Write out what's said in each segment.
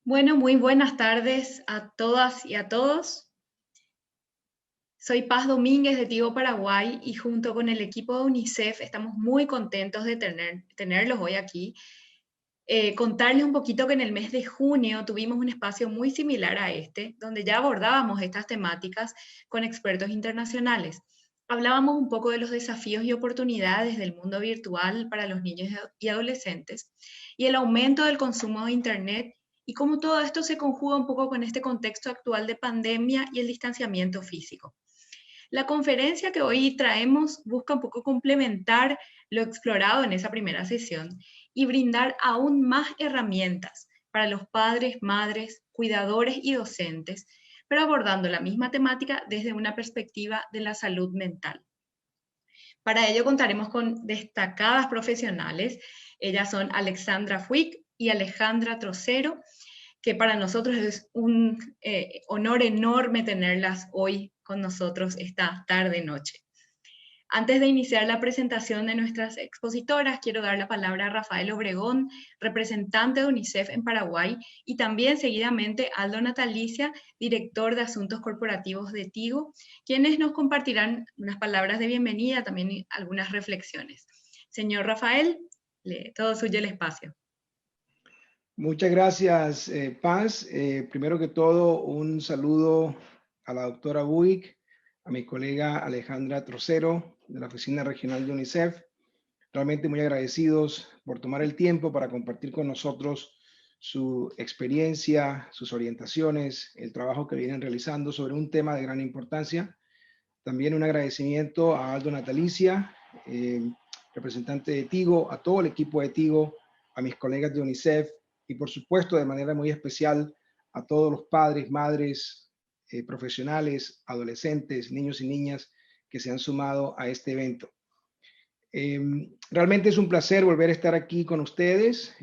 Bueno, muy buenas tardes a todas y a todos. Soy Paz Domínguez de Tigo, Paraguay, y junto con el equipo de UNICEF estamos muy contentos de tenerlos hoy aquí. Contarles un poquito que en el mes de junio tuvimos un espacio muy similar a este, donde ya abordábamos estas temáticas con expertos internacionales. Hablábamos un poco de los desafíos y oportunidades del mundo virtual para los niños y adolescentes y el aumento del consumo de Internet y cómo todo esto se conjuga un poco con este contexto actual de pandemia y el distanciamiento físico. La conferencia que hoy traemos busca un poco complementar lo explorado en esa primera sesión y brindar aún más herramientas para los padres, madres, cuidadores y docentes, pero abordando la misma temática desde una perspectiva de la salud mental. Para ello contaremos con destacadas profesionales. Ellas son Alexandra Fuic y Alejandra Trocero, que para nosotros es un honor enorme tenerlas hoy con nosotros esta tarde-noche. Antes de iniciar la presentación de nuestras expositoras, quiero dar la palabra a Rafael Obregón, representante de UNICEF en Paraguay, y también seguidamente Aldo Natalicia, director de Asuntos Corporativos de Tigo, quienes nos compartirán unas palabras de bienvenida, también algunas reflexiones. Señor Rafael, todo suyo el espacio. Muchas gracias, Paz. Primero que todo, un saludo a la doctora Buick, a mi colega Alejandra Trocero de la Oficina Regional de UNICEF. Realmente muy agradecidos por tomar el tiempo para compartir con nosotros su experiencia, sus orientaciones, el trabajo que vienen realizando sobre un tema de gran importancia. También un agradecimiento a Aldo Natalicia, representante de Tigo, a todo el equipo de Tigo, a mis colegas de UNICEF, y por supuesto de manera muy especial a todos los padres, madres, profesionales, adolescentes, niños y niñas que se han sumado a este evento. Realmente es un placer volver a estar aquí con ustedes.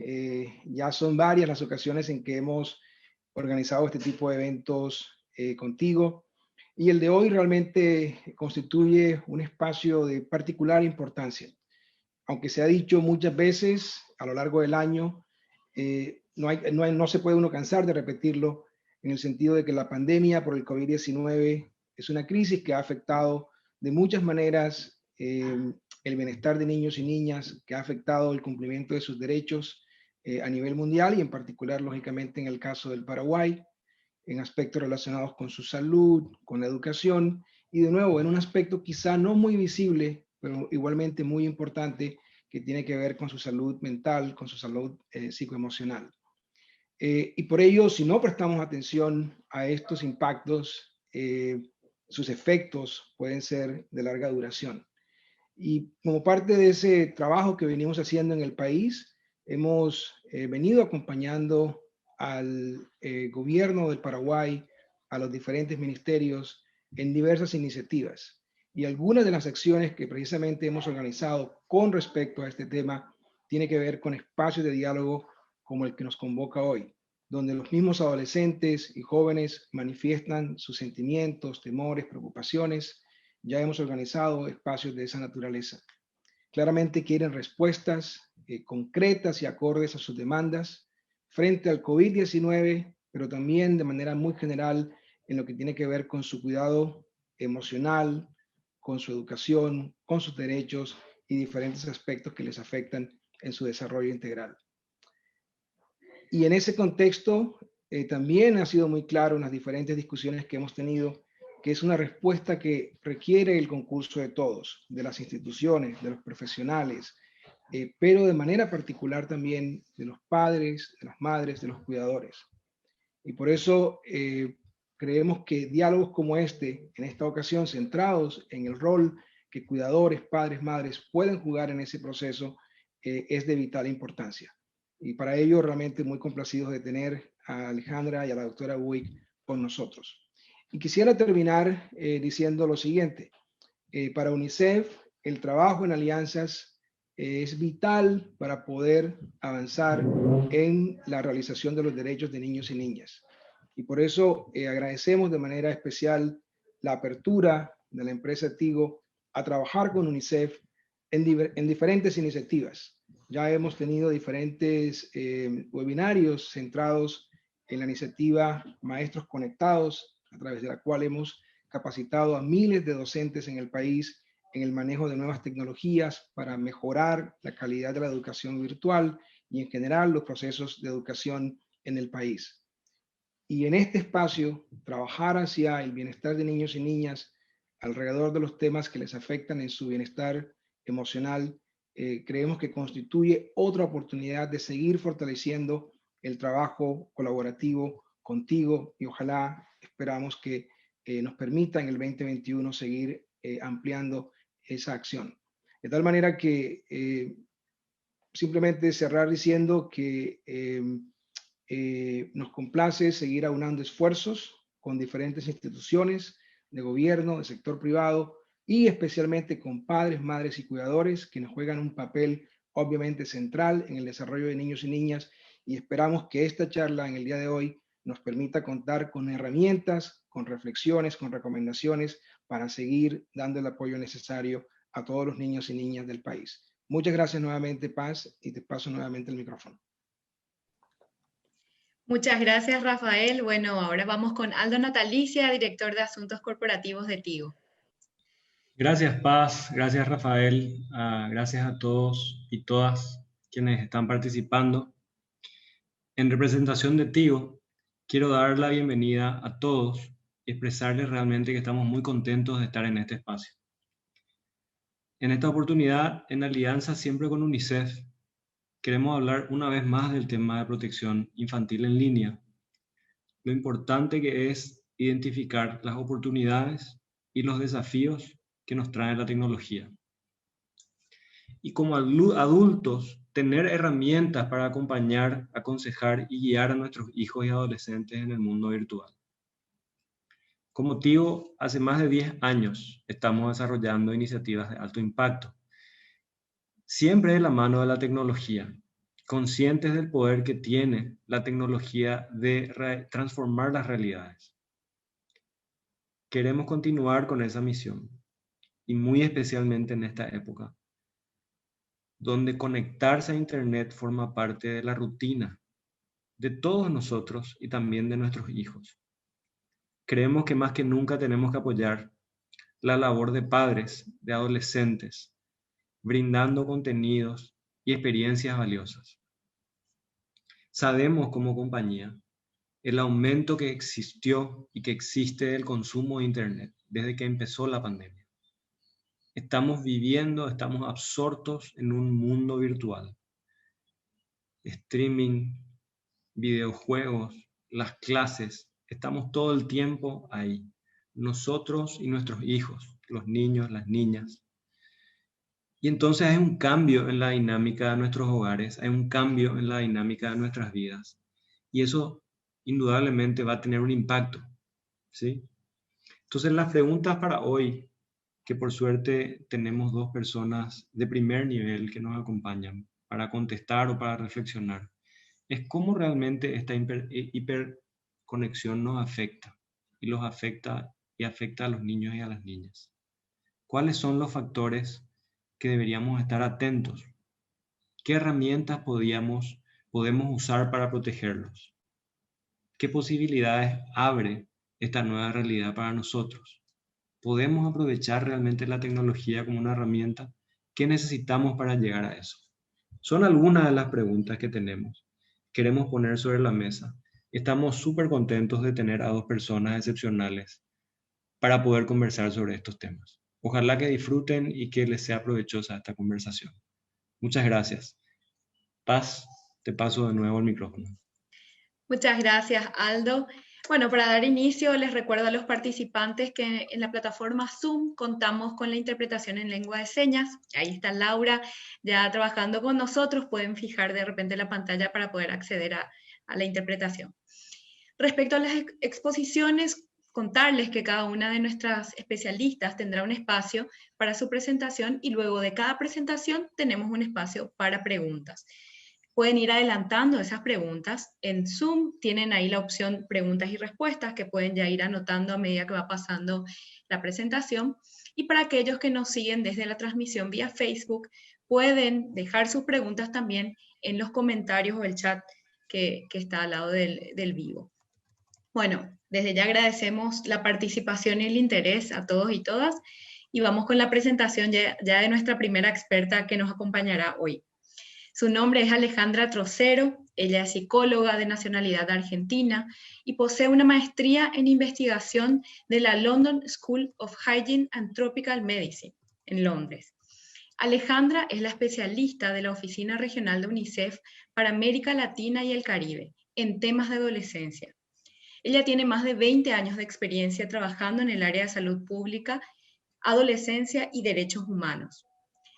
Ya son varias las ocasiones en que hemos organizado este tipo de eventos contigo, y el de hoy realmente constituye un espacio de particular importancia. Aunque se ha dicho muchas veces a lo largo del año, no se puede uno cansar de repetirlo, en el sentido de que la pandemia por el COVID-19 es una crisis que ha afectado de muchas maneras el bienestar de niños y niñas, que ha afectado el cumplimiento de sus derechos a nivel mundial y en particular, lógicamente, en el caso del Paraguay, en aspectos relacionados con su salud, con la educación, y de nuevo en un aspecto quizá no muy visible, pero igualmente muy importante, que tiene que ver con su salud mental, con su salud psicoemocional. Y por ello, si no prestamos atención a estos impactos, sus efectos pueden ser de larga duración. Y como parte de ese trabajo que venimos haciendo en el país, hemos venido acompañando al gobierno del Paraguay, a los diferentes ministerios en diversas iniciativas. Y algunas de las acciones que precisamente hemos organizado con respecto a este tema tiene que ver con espacios de diálogo como el que nos convoca hoy, donde los mismos adolescentes y jóvenes manifiestan sus sentimientos, temores, preocupaciones. Ya hemos organizado espacios de esa naturaleza. Claramente quieren respuestas concretas y acordes a sus demandas frente al COVID-19, pero también de manera muy general en lo que tiene que ver con su cuidado emocional, con su educación, con sus derechos y diferentes aspectos que les afectan en su desarrollo integral. Y en ese contexto también ha sido muy claro en las diferentes discusiones que hemos tenido que es una respuesta que requiere el concurso de todos, de las instituciones, de los profesionales, pero de manera particular también de los padres, de las madres, de los cuidadores. Y por eso creemos que diálogos como este, en esta ocasión centrados en el rol que cuidadores, padres, madres pueden jugar en ese proceso, es de vital importancia. Y para ello realmente muy complacidos de tener a Alejandra y a la doctora Buick con nosotros. Y quisiera terminar diciendo lo siguiente. Para UNICEF, el trabajo en alianzas es vital para poder avanzar en la realización de los derechos de niños y niñas. Y por eso agradecemos de manera especial la apertura de la empresa Tigo a trabajar con UNICEF en diferentes iniciativas. Ya hemos tenido diferentes webinarios centrados en la iniciativa Maestros Conectados, a través de la cual hemos capacitado a miles de docentes en el país en el manejo de nuevas tecnologías para mejorar la calidad de la educación virtual y en general los procesos de educación en el país. Y en este espacio, trabajar hacia el bienestar de niños y niñas alrededor de los temas que les afectan en su bienestar emocional, creemos que constituye otra oportunidad de seguir fortaleciendo el trabajo colaborativo contigo y ojalá esperamos que nos permita en el 2021 seguir ampliando esa acción. De tal manera que simplemente cerrar diciendo que nos complace seguir aunando esfuerzos con diferentes instituciones de gobierno, de sector privado y especialmente con padres, madres y cuidadores que nos juegan un papel obviamente central en el desarrollo de niños y niñas y esperamos que esta charla en el día de hoy nos permita contar con herramientas, con reflexiones, con recomendaciones para seguir dando el apoyo necesario a todos los niños y niñas del país. Muchas gracias nuevamente, Paz, y te paso nuevamente el micrófono. Muchas gracias, Rafael. Bueno, ahora vamos con Aldo Natalicia, director de Asuntos Corporativos de Tigo. Gracias, Paz. Gracias, Rafael. Gracias a todos y todas quienes están participando. En representación de Tigo, quiero dar la bienvenida a todos y expresarles realmente que estamos muy contentos de estar en este espacio. En esta oportunidad, en alianza siempre con UNICEF, queremos hablar una vez más del tema de protección infantil en línea. Lo importante que es identificar las oportunidades y los desafíos que nos trae la tecnología. Y como adultos, tener herramientas para acompañar, aconsejar y guiar a nuestros hijos y adolescentes en el mundo virtual. Como Tigo, hace más de 10 años estamos desarrollando iniciativas de alto impacto, siempre de la mano de la tecnología, conscientes del poder que tiene la tecnología de transformar las realidades. Queremos continuar con esa misión, y muy especialmente en esta época, donde conectarse a Internet forma parte de la rutina de todos nosotros y también de nuestros hijos. Creemos que más que nunca tenemos que apoyar la labor de padres, de adolescentes, brindando contenidos y experiencias valiosas. Sabemos como compañía el aumento que existió y que existe del consumo de Internet desde que empezó la pandemia. Estamos absortos en un mundo virtual. Streaming, videojuegos, las clases, estamos todo el tiempo ahí. Nosotros y nuestros hijos, los niños, las niñas. Y entonces hay un cambio en la dinámica de nuestros hogares, hay un cambio en la dinámica de nuestras vidas. Y eso indudablemente va a tener un impacto, ¿sí? Entonces las preguntas para hoy, que por suerte tenemos dos personas de primer nivel que nos acompañan para contestar o para reflexionar, es cómo realmente esta hiperconexión nos afecta y los afecta y afecta a los niños y a las niñas. ¿Cuáles son los factores que deberíamos estar atentos? ¿Qué herramientas podemos usar para protegerlos? ¿Qué posibilidades abre esta nueva realidad para nosotros? ¿Podemos aprovechar realmente la tecnología como una herramienta? ¿Qué necesitamos para llegar a eso? Son algunas de las preguntas que queremos poner sobre la mesa. Estamos súper contentos de tener a dos personas excepcionales para poder conversar sobre estos temas. Ojalá que disfruten y que les sea provechosa esta conversación. Muchas gracias. Paz, te paso de nuevo el micrófono. Muchas gracias, Aldo. Bueno, para dar inicio, les recuerdo a los participantes que en la plataforma Zoom contamos con la interpretación en lengua de señas. Ahí está Laura ya trabajando con nosotros. Pueden fijar de repente la pantalla para poder acceder a la interpretación. Respecto a las exposiciones, contarles que cada una de nuestras especialistas tendrá un espacio para su presentación y luego de cada presentación tenemos un espacio para preguntas. Pueden ir adelantando esas preguntas. En Zoom tienen ahí la opción preguntas y respuestas que pueden ya ir anotando a medida que va pasando la presentación. Y para aquellos que nos siguen desde la transmisión vía Facebook, pueden dejar sus preguntas también en los comentarios o el chat que está al lado del vivo. Bueno, desde ya agradecemos la participación y el interés a todos y todas, y vamos con la presentación ya de nuestra primera experta que nos acompañará hoy. Su nombre es Alejandra Trocero, ella es psicóloga de nacionalidad argentina y posee una maestría en investigación de la London School of Hygiene and Tropical Medicine en Londres. Alejandra es la especialista de la Oficina Regional de UNICEF para América Latina y el Caribe en temas de adolescencia. Ella tiene más de 20 años de experiencia trabajando en el área de salud pública, adolescencia y derechos humanos.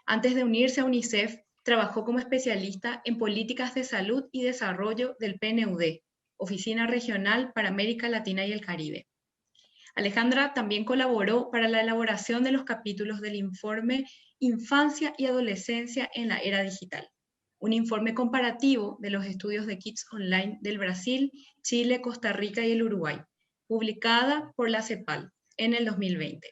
Antes de unirse a UNICEF, trabajó como especialista en políticas de salud y desarrollo del PNUD, Oficina Regional para América Latina y el Caribe. Alejandra también colaboró para la elaboración de los capítulos del informe Infancia y Adolescencia en la Era Digital, un informe comparativo de los estudios de Kids Online del Brasil, Chile, Costa Rica y el Uruguay, publicada por la CEPAL en el 2020.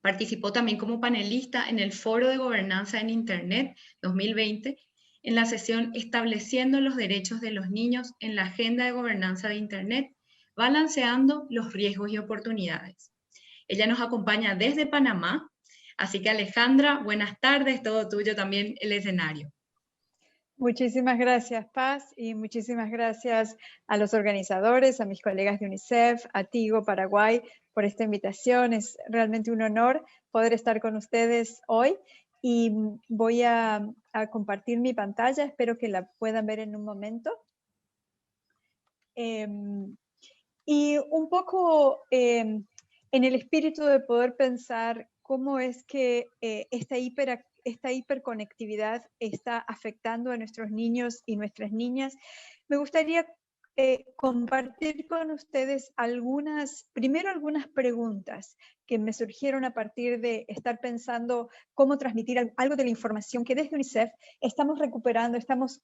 Participó también como panelista en el Foro de Gobernanza en Internet 2020, en la sesión Estableciendo los derechos de los niños en la Agenda de Gobernanza de Internet, balanceando los riesgos y oportunidades. Ella nos acompaña desde Panamá, así que Alejandra, buenas tardes, todo tuyo también el escenario. Muchísimas gracias, Paz, y muchísimas gracias a los organizadores, a mis colegas de UNICEF, a Tigo Paraguay, por esta invitación. Es realmente un honor poder estar con ustedes hoy y voy a compartir mi pantalla. Espero que la puedan ver en un momento. Y un poco en el espíritu de poder pensar cómo es que esta hiperconectividad está afectando a nuestros niños y nuestras niñas, me gustaría compartir con ustedes primero algunas preguntas que me surgieron a partir de estar pensando cómo transmitir algo de la información que desde UNICEF estamos recuperando, estamos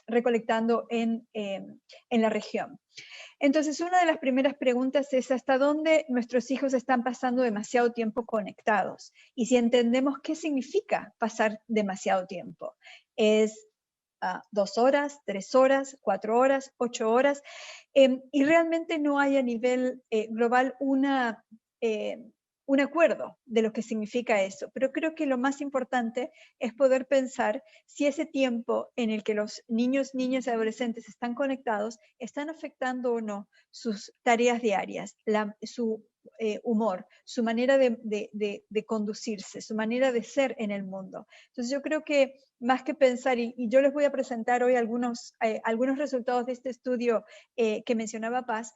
recolectando en la región. Entonces, una de las primeras preguntas es ¿hasta dónde nuestros hijos están pasando demasiado tiempo conectados? Y si entendemos qué significa pasar demasiado tiempo. ¿Es 2 horas, 3 horas, 4 horas, 8 horas? Y realmente no hay a nivel global un acuerdo de lo que significa eso, pero creo que lo más importante es poder pensar si ese tiempo en el que los niños, niñas y adolescentes están conectados, están afectando o no sus tareas diarias, su humor, su manera de conducirse, su manera de ser en el mundo. Entonces yo creo que más que pensar, y yo les voy a presentar hoy algunos resultados de este estudio que mencionaba Paz,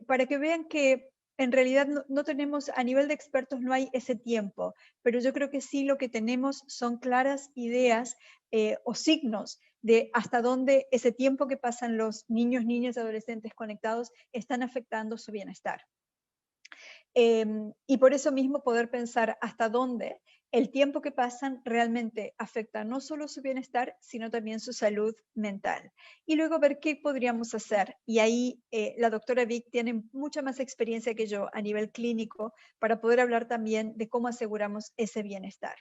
para que vean que en realidad no tenemos, a nivel de expertos no hay ese tiempo, pero yo creo que sí lo que tenemos son claras ideas o signos de hasta dónde ese tiempo que pasan los niños, niñas y adolescentes conectados están afectando su bienestar. Y por eso mismo poder pensar hasta dónde el tiempo que pasan realmente afecta no solo su bienestar, sino también su salud mental. Y luego ver qué podríamos hacer. Y ahí la doctora Vic tiene mucha más experiencia que yo a nivel clínico para poder hablar también de cómo aseguramos ese bienestar.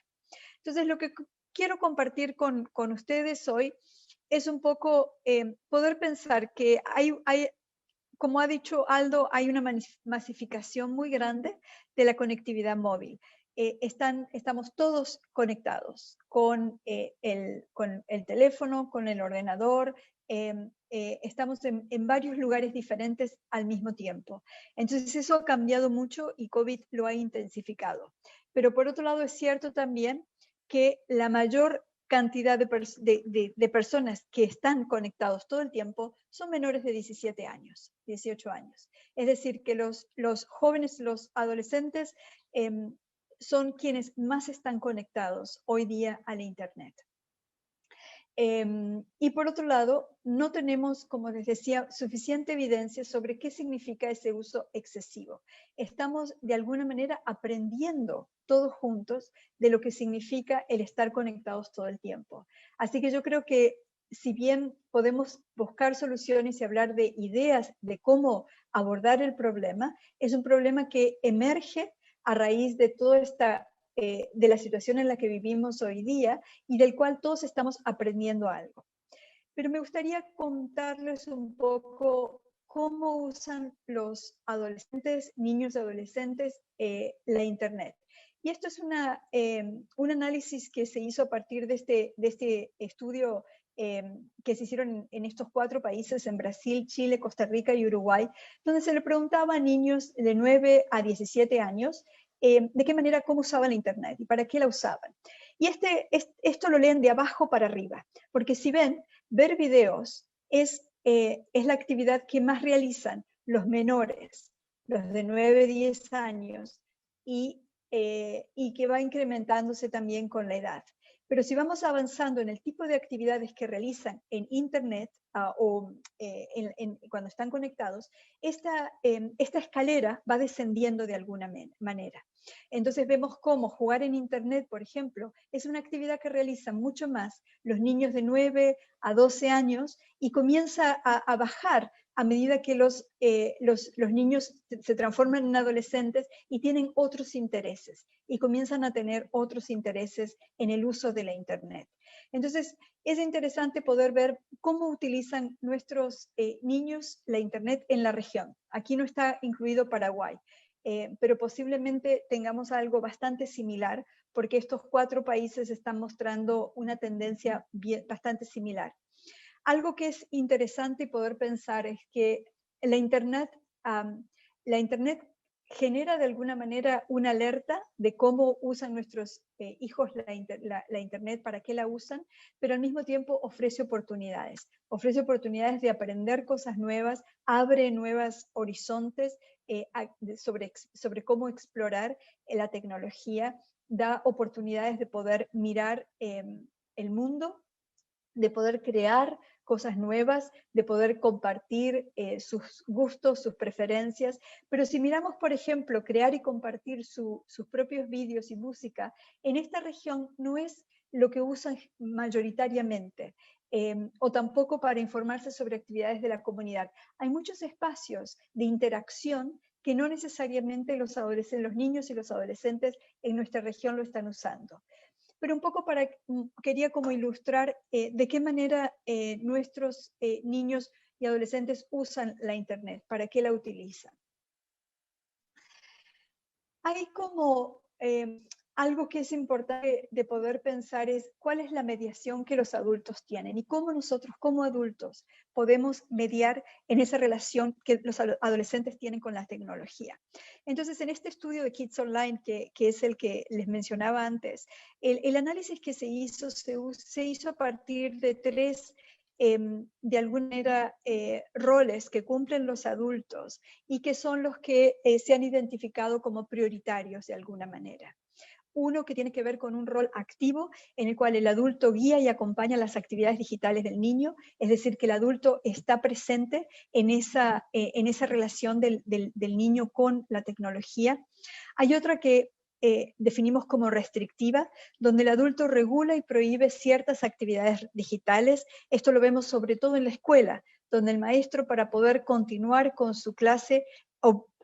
Entonces, lo que quiero compartir con ustedes hoy es un poco poder pensar que como ha dicho Aldo, hay una masificación muy grande de la conectividad móvil. Estamos todos conectados con el teléfono, con el ordenador, estamos en varios lugares diferentes al mismo tiempo. Entonces eso ha cambiado mucho y COVID lo ha intensificado. Pero por otro lado es cierto también que la mayor cantidad de personas que están conectados todo el tiempo son menores de 17 años, 18 años. Es decir, que los jóvenes, los adolescentes son quienes más están conectados hoy día al Internet. Y por otro lado, no tenemos, como les decía, suficiente evidencia sobre qué significa ese uso excesivo. Estamos de alguna manera aprendiendo todos juntos de lo que significa el estar conectados todo el tiempo. Así que yo creo que si bien podemos buscar soluciones y hablar de ideas de cómo abordar el problema, es un problema que emerge a raíz de toda esta de la situación en la que vivimos hoy día y del cual todos estamos aprendiendo algo. pero me gustaría contarles un poco cómo usan los adolescentes, niños y adolescentes, la Internet. Y esto es un análisis que se hizo a partir de este estudio que se hicieron en estos 4 países, en Brasil, Chile, Costa Rica y Uruguay, donde se le preguntaba a niños de 9 a 17 años de qué manera, cómo usaban la Internet y para qué la usaban. Y esto lo leen de abajo para arriba, porque si ven, ver videos es la actividad que más realizan los menores, los de 9, 10 años, y que va incrementándose también con la edad. Pero si vamos avanzando en el tipo de actividades que realizan en Internet o cuando están conectados, esta escalera va descendiendo de alguna manera. Entonces vemos cómo jugar en Internet, por ejemplo, es una actividad que realizan mucho más los niños de 9 a 12 años y comienza a bajar a medida que los niños se transforman en adolescentes y tienen otros intereses y comienzan a tener otros intereses en el uso de la Internet. Entonces, es interesante poder ver cómo utilizan nuestros niños la Internet en la región. Aquí no está incluido Paraguay, pero posiblemente tengamos algo bastante similar porque estos 4 países están mostrando una tendencia bastante similar. Algo que es interesante poder pensar es que la Internet genera de alguna manera una alerta de cómo usan nuestros hijos la Internet, para qué la usan, pero al mismo tiempo ofrece oportunidades de aprender cosas nuevas, abre nuevos horizontes sobre cómo explorar la tecnología, da oportunidades de poder mirar el mundo, de poder crear cosas nuevas, de poder compartir sus gustos, sus preferencias. Pero si miramos, por ejemplo, crear y compartir sus propios vídeos y música, en esta región no es lo que usan mayoritariamente, o tampoco para informarse sobre actividades de la comunidad. Hay muchos espacios de interacción que no necesariamente los niños y los adolescentes en nuestra región lo están usando. Pero un poco quería como ilustrar de qué manera nuestros niños y adolescentes usan la Internet, para qué la utilizan. Hay como algo que es importante de poder pensar es cuál es la mediación que los adultos tienen y cómo nosotros como adultos podemos mediar en esa relación que los adolescentes tienen con la tecnología. Entonces, en este estudio de Kids Online, que es el que les mencionaba antes, el análisis que se hizo a partir de 3 de alguna manera roles que cumplen los adultos y que son los que se han identificado como prioritarios de alguna manera. Uno que tiene que ver con un rol activo en el cual el adulto guía y acompaña las actividades digitales del niño, es decir, que el adulto está presente en esa relación del niño con la tecnología. Hay otra que definimos como restrictiva, donde el adulto regula y prohíbe ciertas actividades digitales. Esto lo vemos sobre todo en la escuela, donde el maestro, para poder continuar con su clase,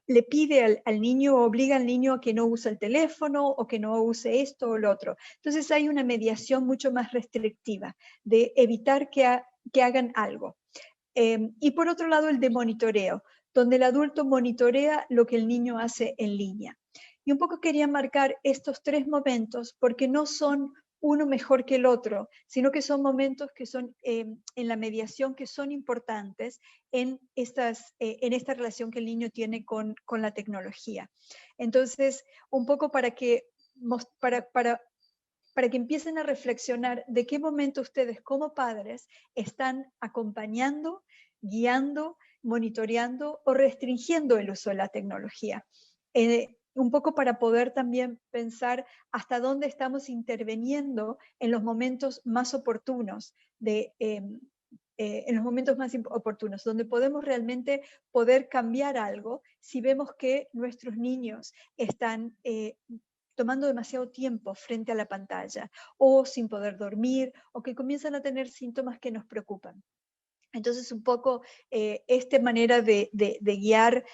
le pide al niño, obliga al niño a que no use el teléfono o que no use esto o lo otro. Entonces hay una mediación mucho más restrictiva de evitar que hagan algo. Y por otro lado, el de monitoreo, donde el adulto monitorea lo que el niño hace en línea. Y un poco quería marcar estos 3 momentos porque no son uno mejor que el otro, sino que son momentos que son en la mediación, que son importantes en esta relación que el niño tiene con la tecnología. Entonces, un poco para que empiecen a reflexionar de qué momento ustedes como padres están acompañando, guiando, monitoreando o restringiendo el uso de la tecnología. Un poco para poder también pensar hasta dónde estamos interviniendo en los momentos más oportunos, donde podemos realmente poder cambiar algo si vemos que nuestros niños están tomando demasiado tiempo frente a la pantalla, o sin poder dormir, o que comienzan a tener síntomas que nos preocupan. Entonces, un poco esta manera de guiar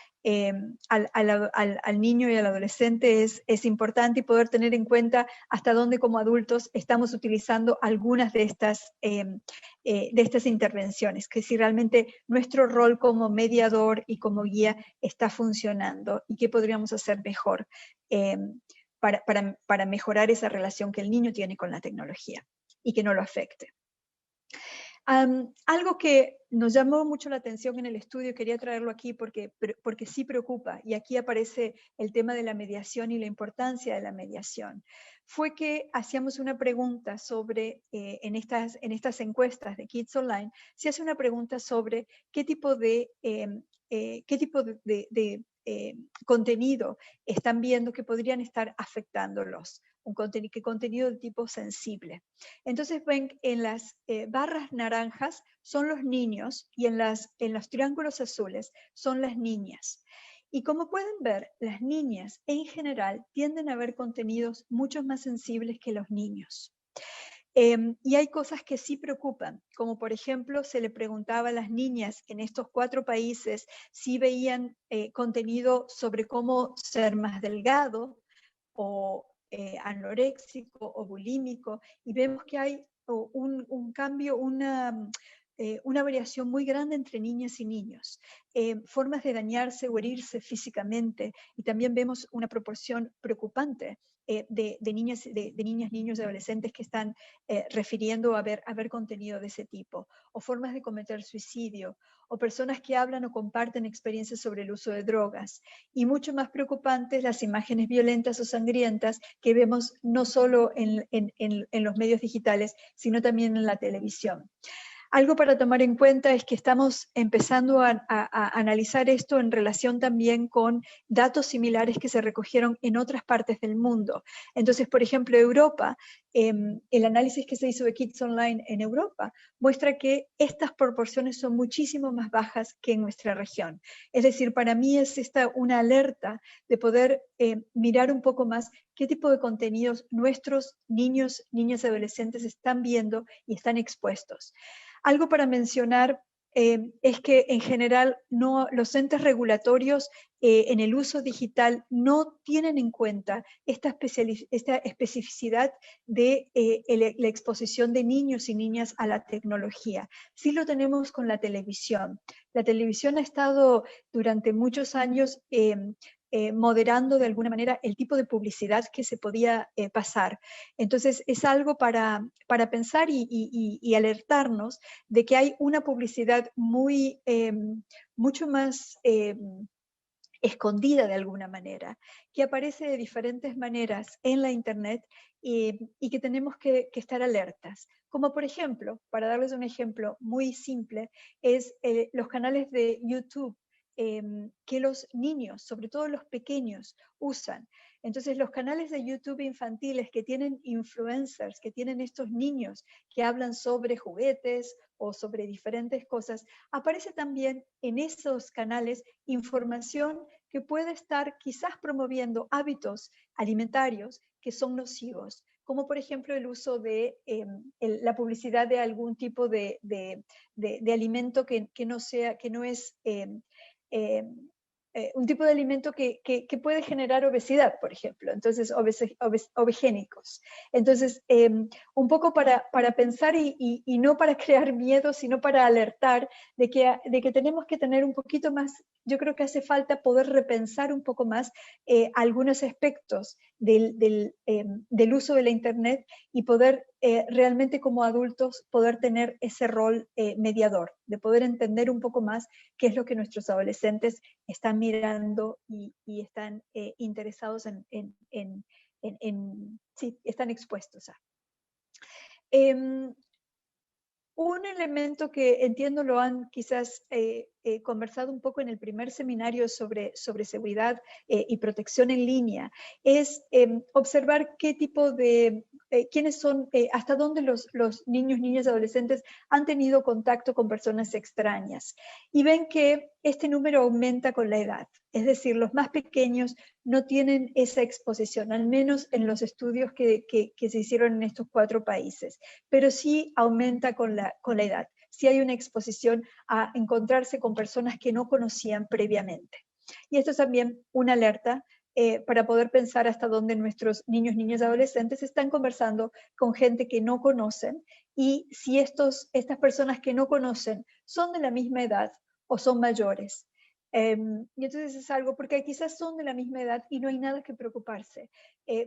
al niño y al adolescente es importante, y poder tener en cuenta hasta dónde como adultos estamos utilizando algunas de estas intervenciones, que si realmente nuestro rol como mediador y como guía está funcionando, y qué podríamos hacer mejor para mejorar esa relación que el niño tiene con la tecnología y que no lo afecte. Algo que nos llamó mucho la atención en el estudio, quería traerlo aquí porque sí preocupa, y aquí aparece el tema de la mediación y la importancia de la mediación, fue que hacíamos una pregunta sobre, en estas encuestas de Kids Online, se hace una pregunta sobre qué tipo de contenido están viendo que podrían estar afectándolos, qué contenido de tipo sensible. Entonces ven, en las barras naranjas son los niños, y en los triángulos azules son las niñas. Y como pueden ver, las niñas en general tienden a ver contenidos mucho más sensibles que los niños. Y hay cosas que sí preocupan, como por ejemplo se le preguntaba a las niñas en estos 4 países si veían contenido sobre cómo ser más delgado o anoréxico o bulímico, y vemos que hay un cambio, una variación muy grande entre niñas y niños, formas de dañarse o herirse físicamente, y también vemos una proporción preocupante de niñas, niños y adolescentes que están refiriendo a ver contenido de ese tipo, o formas de cometer suicidio, o personas que hablan o comparten experiencias sobre el uso de drogas, y mucho más preocupantes las imágenes violentas o sangrientas que vemos no solo en los medios digitales, sino también en la televisión. Algo para tomar en cuenta es que estamos empezando a analizar esto en relación también con datos similares que se recogieron en otras partes del mundo. Entonces, por ejemplo, Europa, el análisis que se hizo de Kids Online en Europa muestra que estas proporciones son muchísimo más bajas que en nuestra región. Es decir, para mí es una alerta de poder mirar un poco más qué tipo de contenidos nuestros niños, niñas y adolescentes están viendo y están expuestos. Algo para mencionar es que en general los entes regulatorios en el uso digital no tienen en cuenta esta especificidad de la exposición de niños y niñas a la tecnología. Sí lo tenemos con la televisión. La televisión ha estado durante muchos años moderando de alguna manera el tipo de publicidad que se podía pasar. Entonces es algo para pensar y alertarnos de que hay una publicidad mucho más escondida de alguna manera, que aparece de diferentes maneras en la internet y que tenemos que estar alertas. Como por ejemplo, para darles un ejemplo muy simple, es los canales de YouTube que los niños, sobre todo los pequeños, usan. Entonces los canales de YouTube infantiles que tienen influencers, que tienen estos niños que hablan sobre juguetes o sobre diferentes cosas, aparece también en esos canales información que puede estar quizás promoviendo hábitos alimentarios que son nocivos, como por ejemplo el uso de la publicidad de algún tipo de alimento que no es un tipo de alimento que puede generar obesidad, por ejemplo, entonces obegénicos. Entonces, un poco para pensar y no para crear miedo, sino para alertar de que tenemos que tener un poquito más, yo creo que hace falta poder repensar un poco más algunos aspectos del uso de la Internet y poder realmente como adultos poder tener ese rol mediador, de poder entender un poco más qué es lo que nuestros adolescentes están mirando y están interesados sí, están expuestos a. Un elemento que entiendo lo han quizás conversado un poco en el primer seminario sobre seguridad y protección en línea, es observar qué tipo de, quiénes son, hasta dónde los niños, niñas y adolescentes han tenido contacto con personas extrañas. Y ven que este número aumenta con la edad. Es decir, los más pequeños no tienen esa exposición, al menos en los estudios que se hicieron en estos 4 países, pero sí aumenta con la edad. si hay una exposición a encontrarse con personas que no conocían previamente. Y esto es también una alerta para poder pensar hasta dónde nuestros niños, niñas y adolescentes están conversando con gente que no conocen, y si estas personas que no conocen son de la misma edad o son mayores. Y entonces es algo, porque quizás son de la misma edad y no hay nada que preocuparse,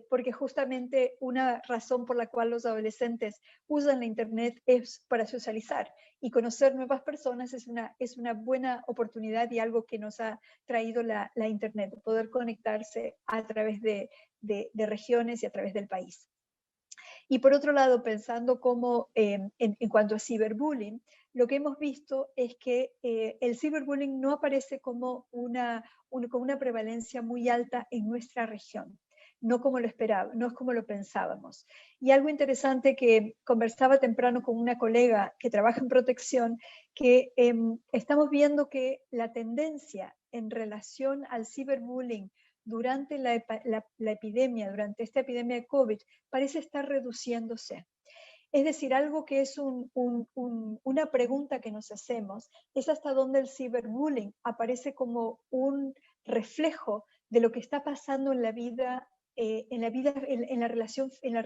porque justamente una razón por la cual los adolescentes usan la internet es para socializar, y conocer nuevas personas es una buena oportunidad y algo que nos ha traído la internet, poder conectarse a través de regiones y a través del país. Y por otro lado, pensando cómo en cuanto a ciberbullying, lo que hemos visto es que el ciberbullying no aparece como una prevalencia muy alta en nuestra región, no como lo esperábamos, no es como lo pensábamos. Y algo interesante que conversaba temprano con una colega que trabaja en protección, que estamos viendo que la tendencia en relación al ciberbullying durante la epidemia, durante esta epidemia de COVID, parece estar reduciéndose. Es decir, algo que es una pregunta que nos hacemos es hasta dónde el ciberbullying aparece como un reflejo de lo que está pasando en la vida, en la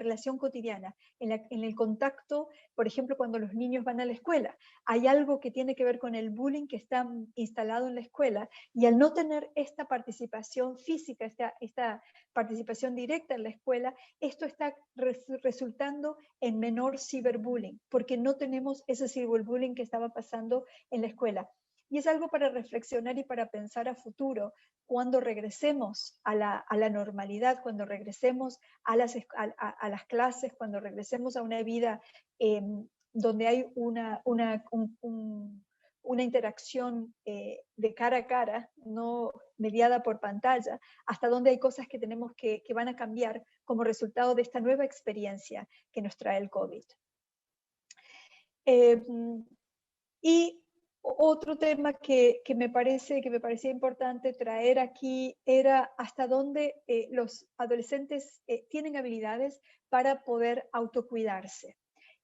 relación cotidiana, en el contacto, por ejemplo, cuando los niños van a la escuela. Hay algo que tiene que ver con el bullying que está instalado en la escuela, y al no tener esta participación física, esta participación directa en la escuela, esto está resultando en menor ciberbullying, porque no tenemos ese ciberbullying que estaba pasando en la escuela. Y es algo para reflexionar y para pensar a futuro, cuando regresemos a la normalidad, cuando regresemos a las clases, cuando regresemos a una vida donde hay una interacción de cara a cara, no mediada por pantalla, hasta donde hay cosas que tenemos que van a cambiar como resultado de esta nueva experiencia que nos trae el COVID. Y otro tema que me parecía importante traer aquí era hasta dónde los adolescentes tienen habilidades para poder autocuidarse.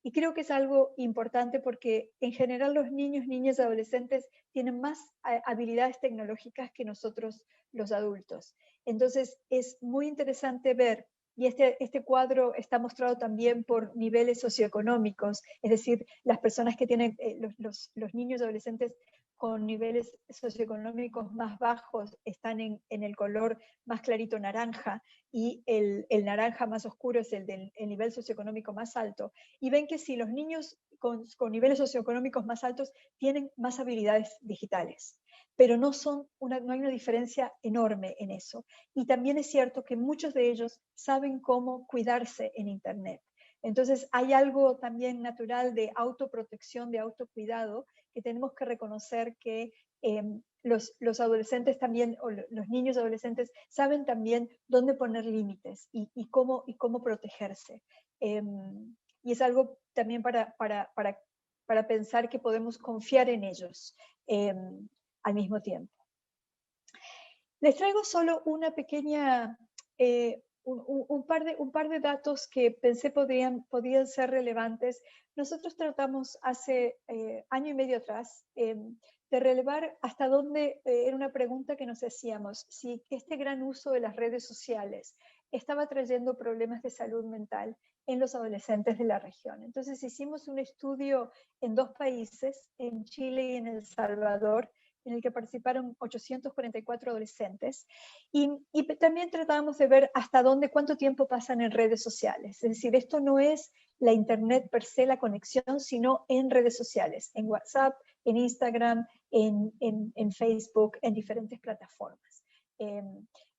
Y creo que es algo importante porque en general los niños, niñas y adolescentes tienen más habilidades tecnológicas que nosotros los adultos. Entonces es muy interesante ver, y este cuadro está mostrado también por niveles socioeconómicos, es decir, las personas que tienen, los niños y adolescentes con niveles socioeconómicos más bajos están en el color más clarito naranja, y el naranja más oscuro es el del nivel socioeconómico más alto. Y ven que si los niños con niveles socioeconómicos más altos tienen más habilidades digitales, pero no hay una diferencia enorme en eso. Y también es cierto que muchos de ellos saben cómo cuidarse en Internet. Entonces hay algo también natural de autoprotección, de autocuidado, que tenemos que reconocer que los adolescentes también, o los niños y adolescentes, saben también dónde poner límites y cómo protegerse. Y es algo también para pensar que podemos confiar en ellos al mismo tiempo. Les traigo solo una pequeña, un par de datos que pensé podían ser relevantes. Nosotros tratamos hace año y medio atrás de relevar hasta dónde, era una pregunta que nos hacíamos, si este gran uso de las redes sociales estaba trayendo problemas de salud mental en los adolescentes de la región. Entonces hicimos un estudio en 2 países, en Chile y en El Salvador, en el que participaron 844 adolescentes, y también tratábamos de ver hasta dónde, cuánto tiempo pasan en redes sociales. Es decir, esto no es la internet per se, la conexión, sino en redes sociales, en WhatsApp, en Instagram, en Facebook, en diferentes plataformas.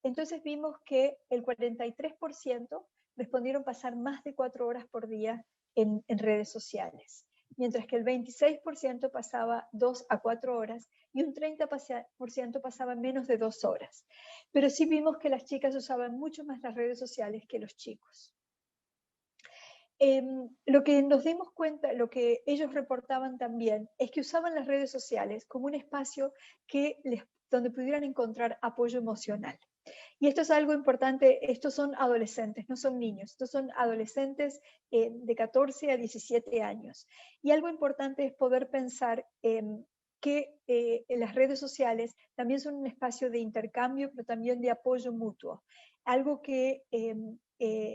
Entonces vimos que el 43% respondieron pasar más de 4 horas por día en redes sociales, mientras que el 26% pasaba 2 a 4 horas y un 30% pasaba menos de 2 horas. Pero sí vimos que las chicas usaban mucho más las redes sociales que los chicos. Lo que nos dimos cuenta, lo que ellos reportaban también, es que usaban las redes sociales como un espacio donde pudieran encontrar apoyo emocional. Y esto es algo importante, estos son adolescentes, no son niños, estos son adolescentes de 14 a 17 años. Y algo importante es poder pensar que las redes sociales también son un espacio de intercambio, pero también de apoyo mutuo. Algo que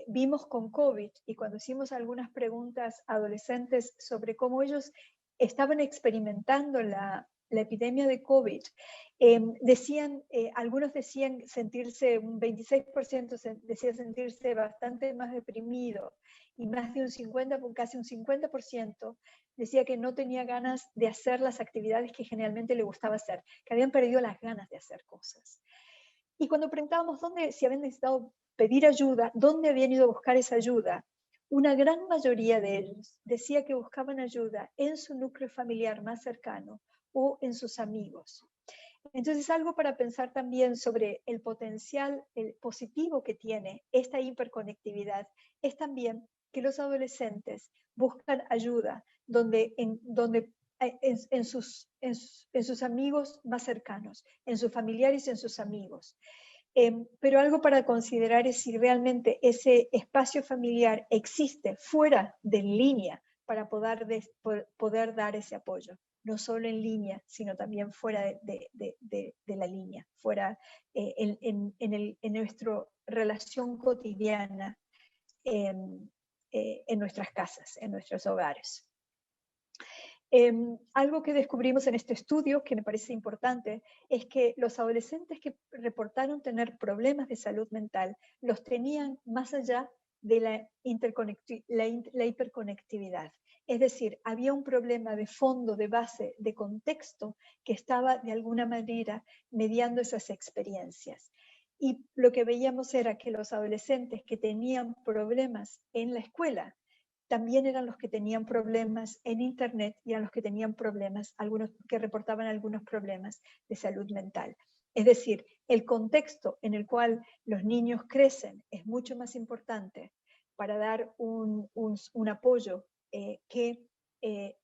vimos con COVID, y cuando hicimos algunas preguntas a adolescentes sobre cómo ellos estaban experimentando la epidemia de COVID, algunos decían sentirse, un 26% decía sentirse bastante más deprimido, y más de casi un 50% decía que no tenía ganas de hacer las actividades que generalmente le gustaba hacer, que habían perdido las ganas de hacer cosas. Y cuando preguntábamos si habían necesitado pedir ayuda, dónde habían ido a buscar esa ayuda, una gran mayoría de ellos decía que buscaban ayuda en su núcleo familiar más cercano o en sus amigos. Entonces, algo para pensar también sobre el potencial positivo que tiene esta hiperconectividad es también que los adolescentes buscan ayuda en sus amigos más cercanos, en sus familiares y en sus amigos. Pero algo para considerar es si realmente ese espacio familiar existe fuera de línea para poder dar ese apoyo, no solo en línea, sino también fuera de la línea, fuera en nuestra relación cotidiana, en nuestras casas, en nuestros hogares. Algo que descubrimos en este estudio, que me parece importante, es que los adolescentes que reportaron tener problemas de salud mental, los tenían más allá de la hiperconectividad. Es decir, había un problema de fondo, de base, de contexto, que estaba de alguna manera mediando esas experiencias. Y lo que veíamos era que los adolescentes que tenían problemas en la escuela, también eran los que tenían problemas en Internet y eran los que tenían problemas, algunos que reportaban algunos problemas de salud mental. Es decir, el contexto en el cual los niños crecen es mucho más importante para dar un apoyo que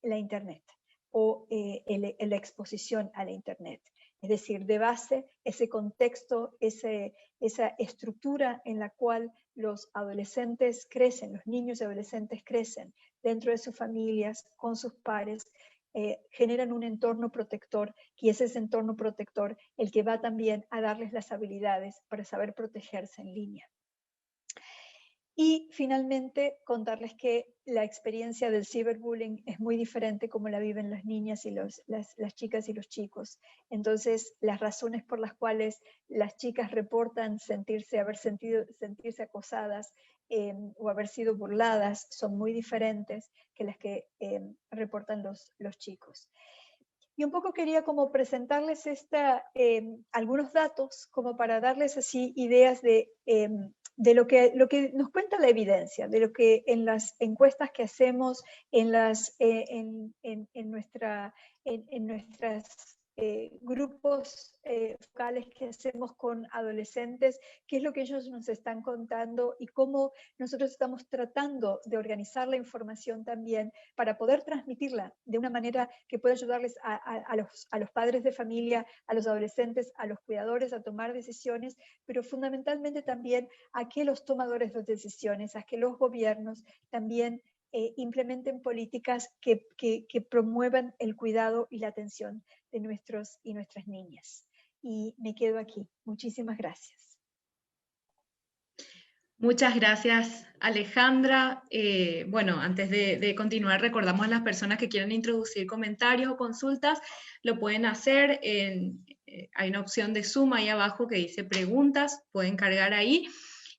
la Internet o la exposición a la Internet. Es decir, de base, ese contexto, esa estructura en la cual los adolescentes crecen, los niños y adolescentes crecen dentro de sus familias, con sus pares, generan un entorno protector, y es ese entorno protector el que va también a darles las habilidades para saber protegerse en línea. Y finalmente, contarles que la experiencia del ciberbullying es muy diferente como la viven las niñas y las chicas y los chicos. Entonces, las razones por las cuales las chicas reportan sentirse acosadas o haber sido burladas son muy diferentes que las que reportan los chicos. Y un poco quería como presentarles algunos datos como para darles así ideas de lo que nos cuenta la evidencia, de lo que en las encuestas que hacemos, en nuestras grupos focales que hacemos con adolescentes, qué es lo que ellos nos están contando y cómo nosotros estamos tratando de organizar la información también para poder transmitirla de una manera que pueda ayudarles a los padres de familia, a los adolescentes, a los cuidadores a tomar decisiones, pero fundamentalmente también a que los tomadores de decisiones, a que los gobiernos también implementen políticas que promuevan el cuidado y la atención de nuestros y nuestras niñas. Y me quedo aquí. Muchísimas gracias. Muchas gracias, Alejandra. Bueno, antes de continuar, recordamos a las personas que quieran introducir comentarios o consultas, lo pueden hacer. Hay una opción de Zoom ahí abajo que dice preguntas, pueden cargar ahí.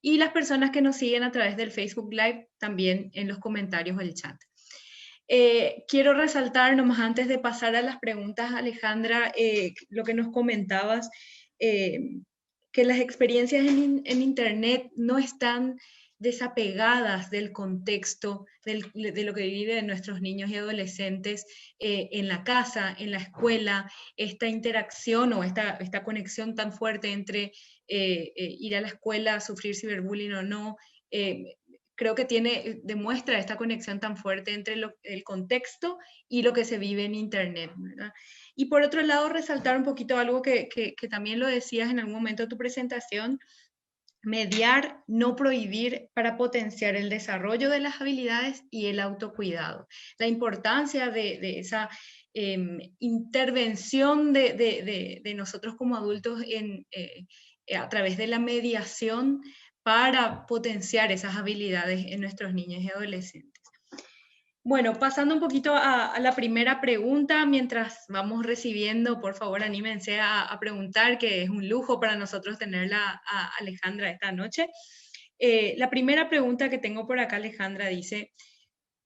Y las personas que nos siguen a través del Facebook Live, también en los comentarios del chat. Quiero resaltar, nomás antes de pasar a las preguntas, Alejandra, lo que nos comentabas, que las experiencias en Internet no están desapegadas del contexto de lo que viven nuestros niños y adolescentes en la casa, en la escuela, esta interacción o esta conexión tan fuerte entre ir a la escuela, sufrir ciberbullying o no, creo que demuestra esta conexión tan fuerte entre el contexto y lo que se vive en Internet, ¿verdad? Y por otro lado, resaltar un poquito algo que también lo decías en algún momento de tu presentación: mediar, no prohibir, para potenciar el desarrollo de las habilidades y el autocuidado. La importancia de esa intervención de nosotros como adultos a través de la mediación para potenciar esas habilidades en nuestros niños y adolescentes. Bueno, pasando un poquito a la primera pregunta, mientras vamos recibiendo, por favor, anímense a preguntar, que es un lujo para nosotros tenerla a Alejandra esta noche. La primera pregunta que tengo por acá, Alejandra, dice: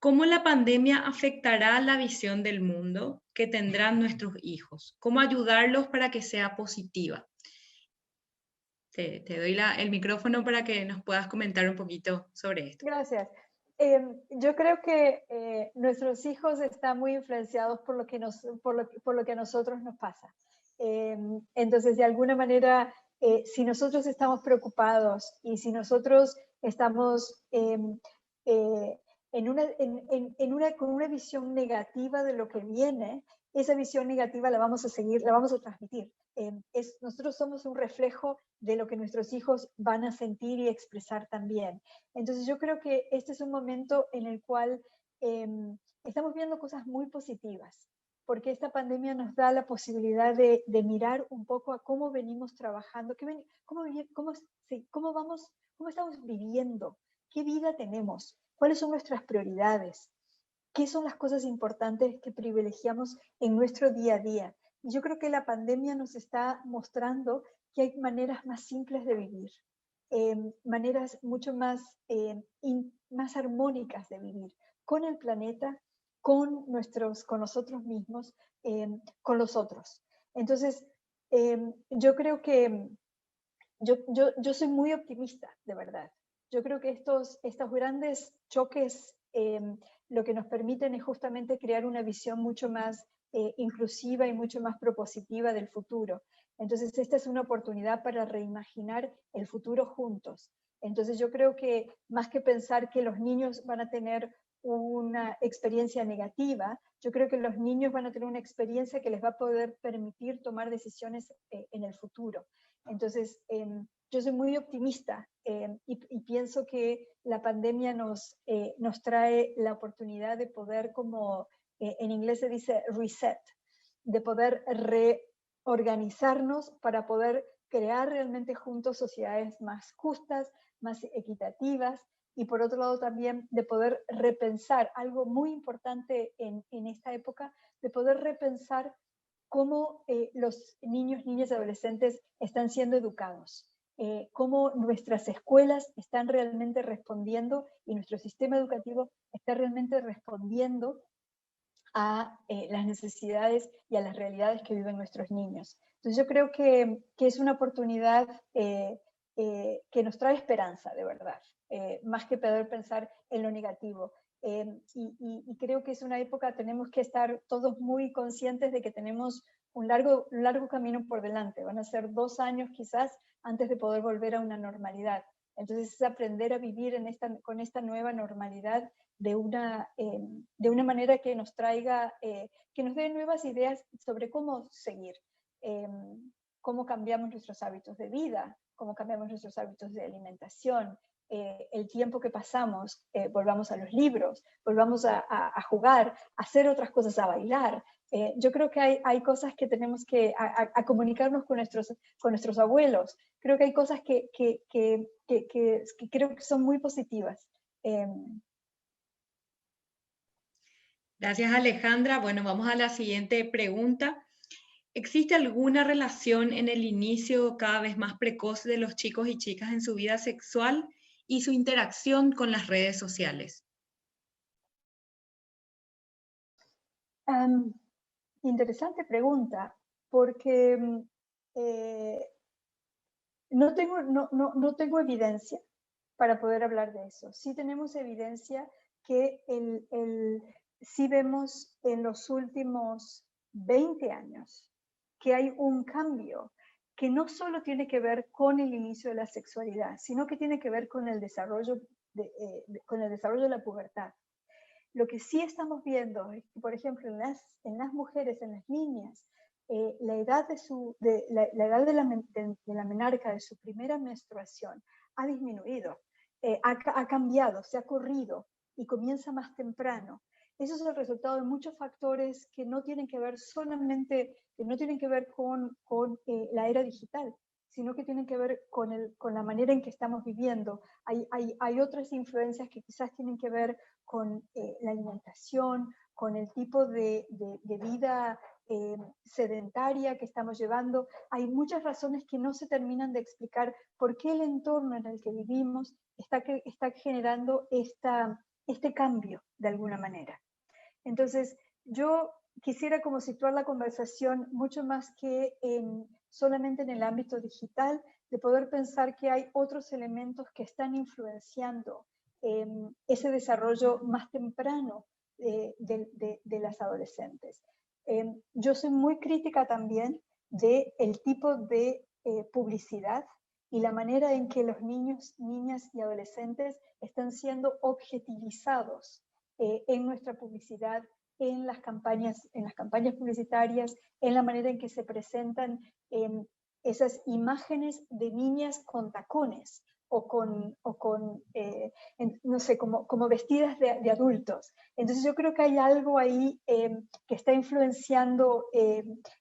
¿cómo la pandemia afectará la visión del mundo que tendrán nuestros hijos? ¿Cómo ayudarlos para que sea positiva? Te doy el micrófono para que nos puedas comentar un poquito sobre esto. Gracias. Yo creo que nuestros hijos están muy influenciados por lo que a nosotros nos pasa. Entonces, de alguna manera, si nosotros estamos preocupados y si nosotros estamos con una visión negativa de lo que viene, esa visión negativa la vamos a seguir, la vamos a transmitir. Nosotros somos un reflejo de lo que nuestros hijos van a sentir y expresar también. Entonces yo creo que este es un momento en el cual estamos viendo cosas muy positivas, porque esta pandemia nos da la posibilidad de mirar un poco a cómo venimos trabajando, cómo estamos viviendo, qué vida tenemos, cuáles son nuestras prioridades, qué son las cosas importantes que privilegiamos en nuestro día a día. Y yo creo que la pandemia nos está mostrando que hay maneras más simples de vivir, maneras mucho más armónicas de vivir con el planeta, con nosotros mismos, con los otros. Entonces, yo creo que yo soy muy optimista, de verdad. Yo creo que estos grandes choques lo que nos permiten es justamente crear una visión mucho más inclusiva y mucho más propositiva del futuro. Entonces, esta es una oportunidad para reimaginar el futuro juntos. Entonces, yo creo que más que pensar que los niños van a tener una experiencia negativa, yo creo que los niños van a tener una experiencia que les va a poder permitir tomar decisiones en el futuro. Entonces, yo soy muy optimista y pienso que la pandemia nos trae la oportunidad de poder, como en inglés se dice reset, de poder reorganizarnos para poder crear realmente juntos sociedades más justas, más equitativas, y por otro lado también de poder repensar algo muy importante en esta época, de poder repensar cómo los niños, niñas y adolescentes están siendo educados, cómo nuestras escuelas están realmente respondiendo y nuestro sistema educativo está realmente respondiendo a las necesidades y a las realidades que viven nuestros niños. Entonces yo creo que es una oportunidad que nos trae esperanza, de verdad, más que poder pensar en lo negativo. Y creo que es una época, tenemos que estar todos muy conscientes de que tenemos un largo camino por delante. Van a ser 2 años quizás antes de poder volver a una normalidad. Entonces es aprender a vivir con esta nueva normalidad de una manera que nos traiga, que nos dé nuevas ideas sobre cómo seguir, cómo cambiamos nuestros hábitos de vida, cómo cambiamos nuestros hábitos de alimentación, el tiempo que pasamos, volvamos a los libros, volvamos a jugar, a hacer otras cosas, a bailar. Yo creo que hay cosas que tenemos que a comunicarnos con nuestros abuelos. Creo que hay cosas que creo que son muy positivas. Gracias, Alejandra. Bueno, vamos a la siguiente pregunta. ¿Existe alguna relación en el inicio cada vez más precoz de los chicos y chicas en su vida sexual y su interacción con las redes sociales? Interesante pregunta, porque no tengo evidencia para poder hablar de eso. Sí tenemos evidencia que sí vemos en los últimos 20 años que hay un cambio que no solo tiene que ver con el inicio de la sexualidad, sino que tiene que ver con el desarrollo con el desarrollo de la pubertad. Lo que sí estamos viendo es que, por ejemplo, en las mujeres, en las niñas, la edad de la menarca, de su primera menstruación, ha disminuido, ha cambiado, se ha corrido y comienza más temprano. Eso es el resultado de muchos factores que no tienen que ver solamente, que no tienen que ver con la era digital, sino que tienen que ver con la manera en que estamos viviendo. Hay otras influencias que quizás tienen que ver con la alimentación, con el tipo de vida sedentaria que estamos llevando. Hay muchas razones que no se terminan de explicar por qué el entorno en el que vivimos está generando este cambio de alguna manera. Entonces, yo quisiera como situar la conversación mucho más que solamente en el ámbito digital, de poder pensar que hay otros elementos que están influenciando ese desarrollo más temprano de las adolescentes. Yo soy muy crítica también del tipo de publicidad y la manera en que los niños, niñas y adolescentes están siendo objetivizados en nuestra publicidad, en las campañas publicitarias, en la manera en que se presentan esas imágenes de niñas con tacones o con no sé, como vestidas de adultos. Entonces yo creo que hay algo ahí que está influenciando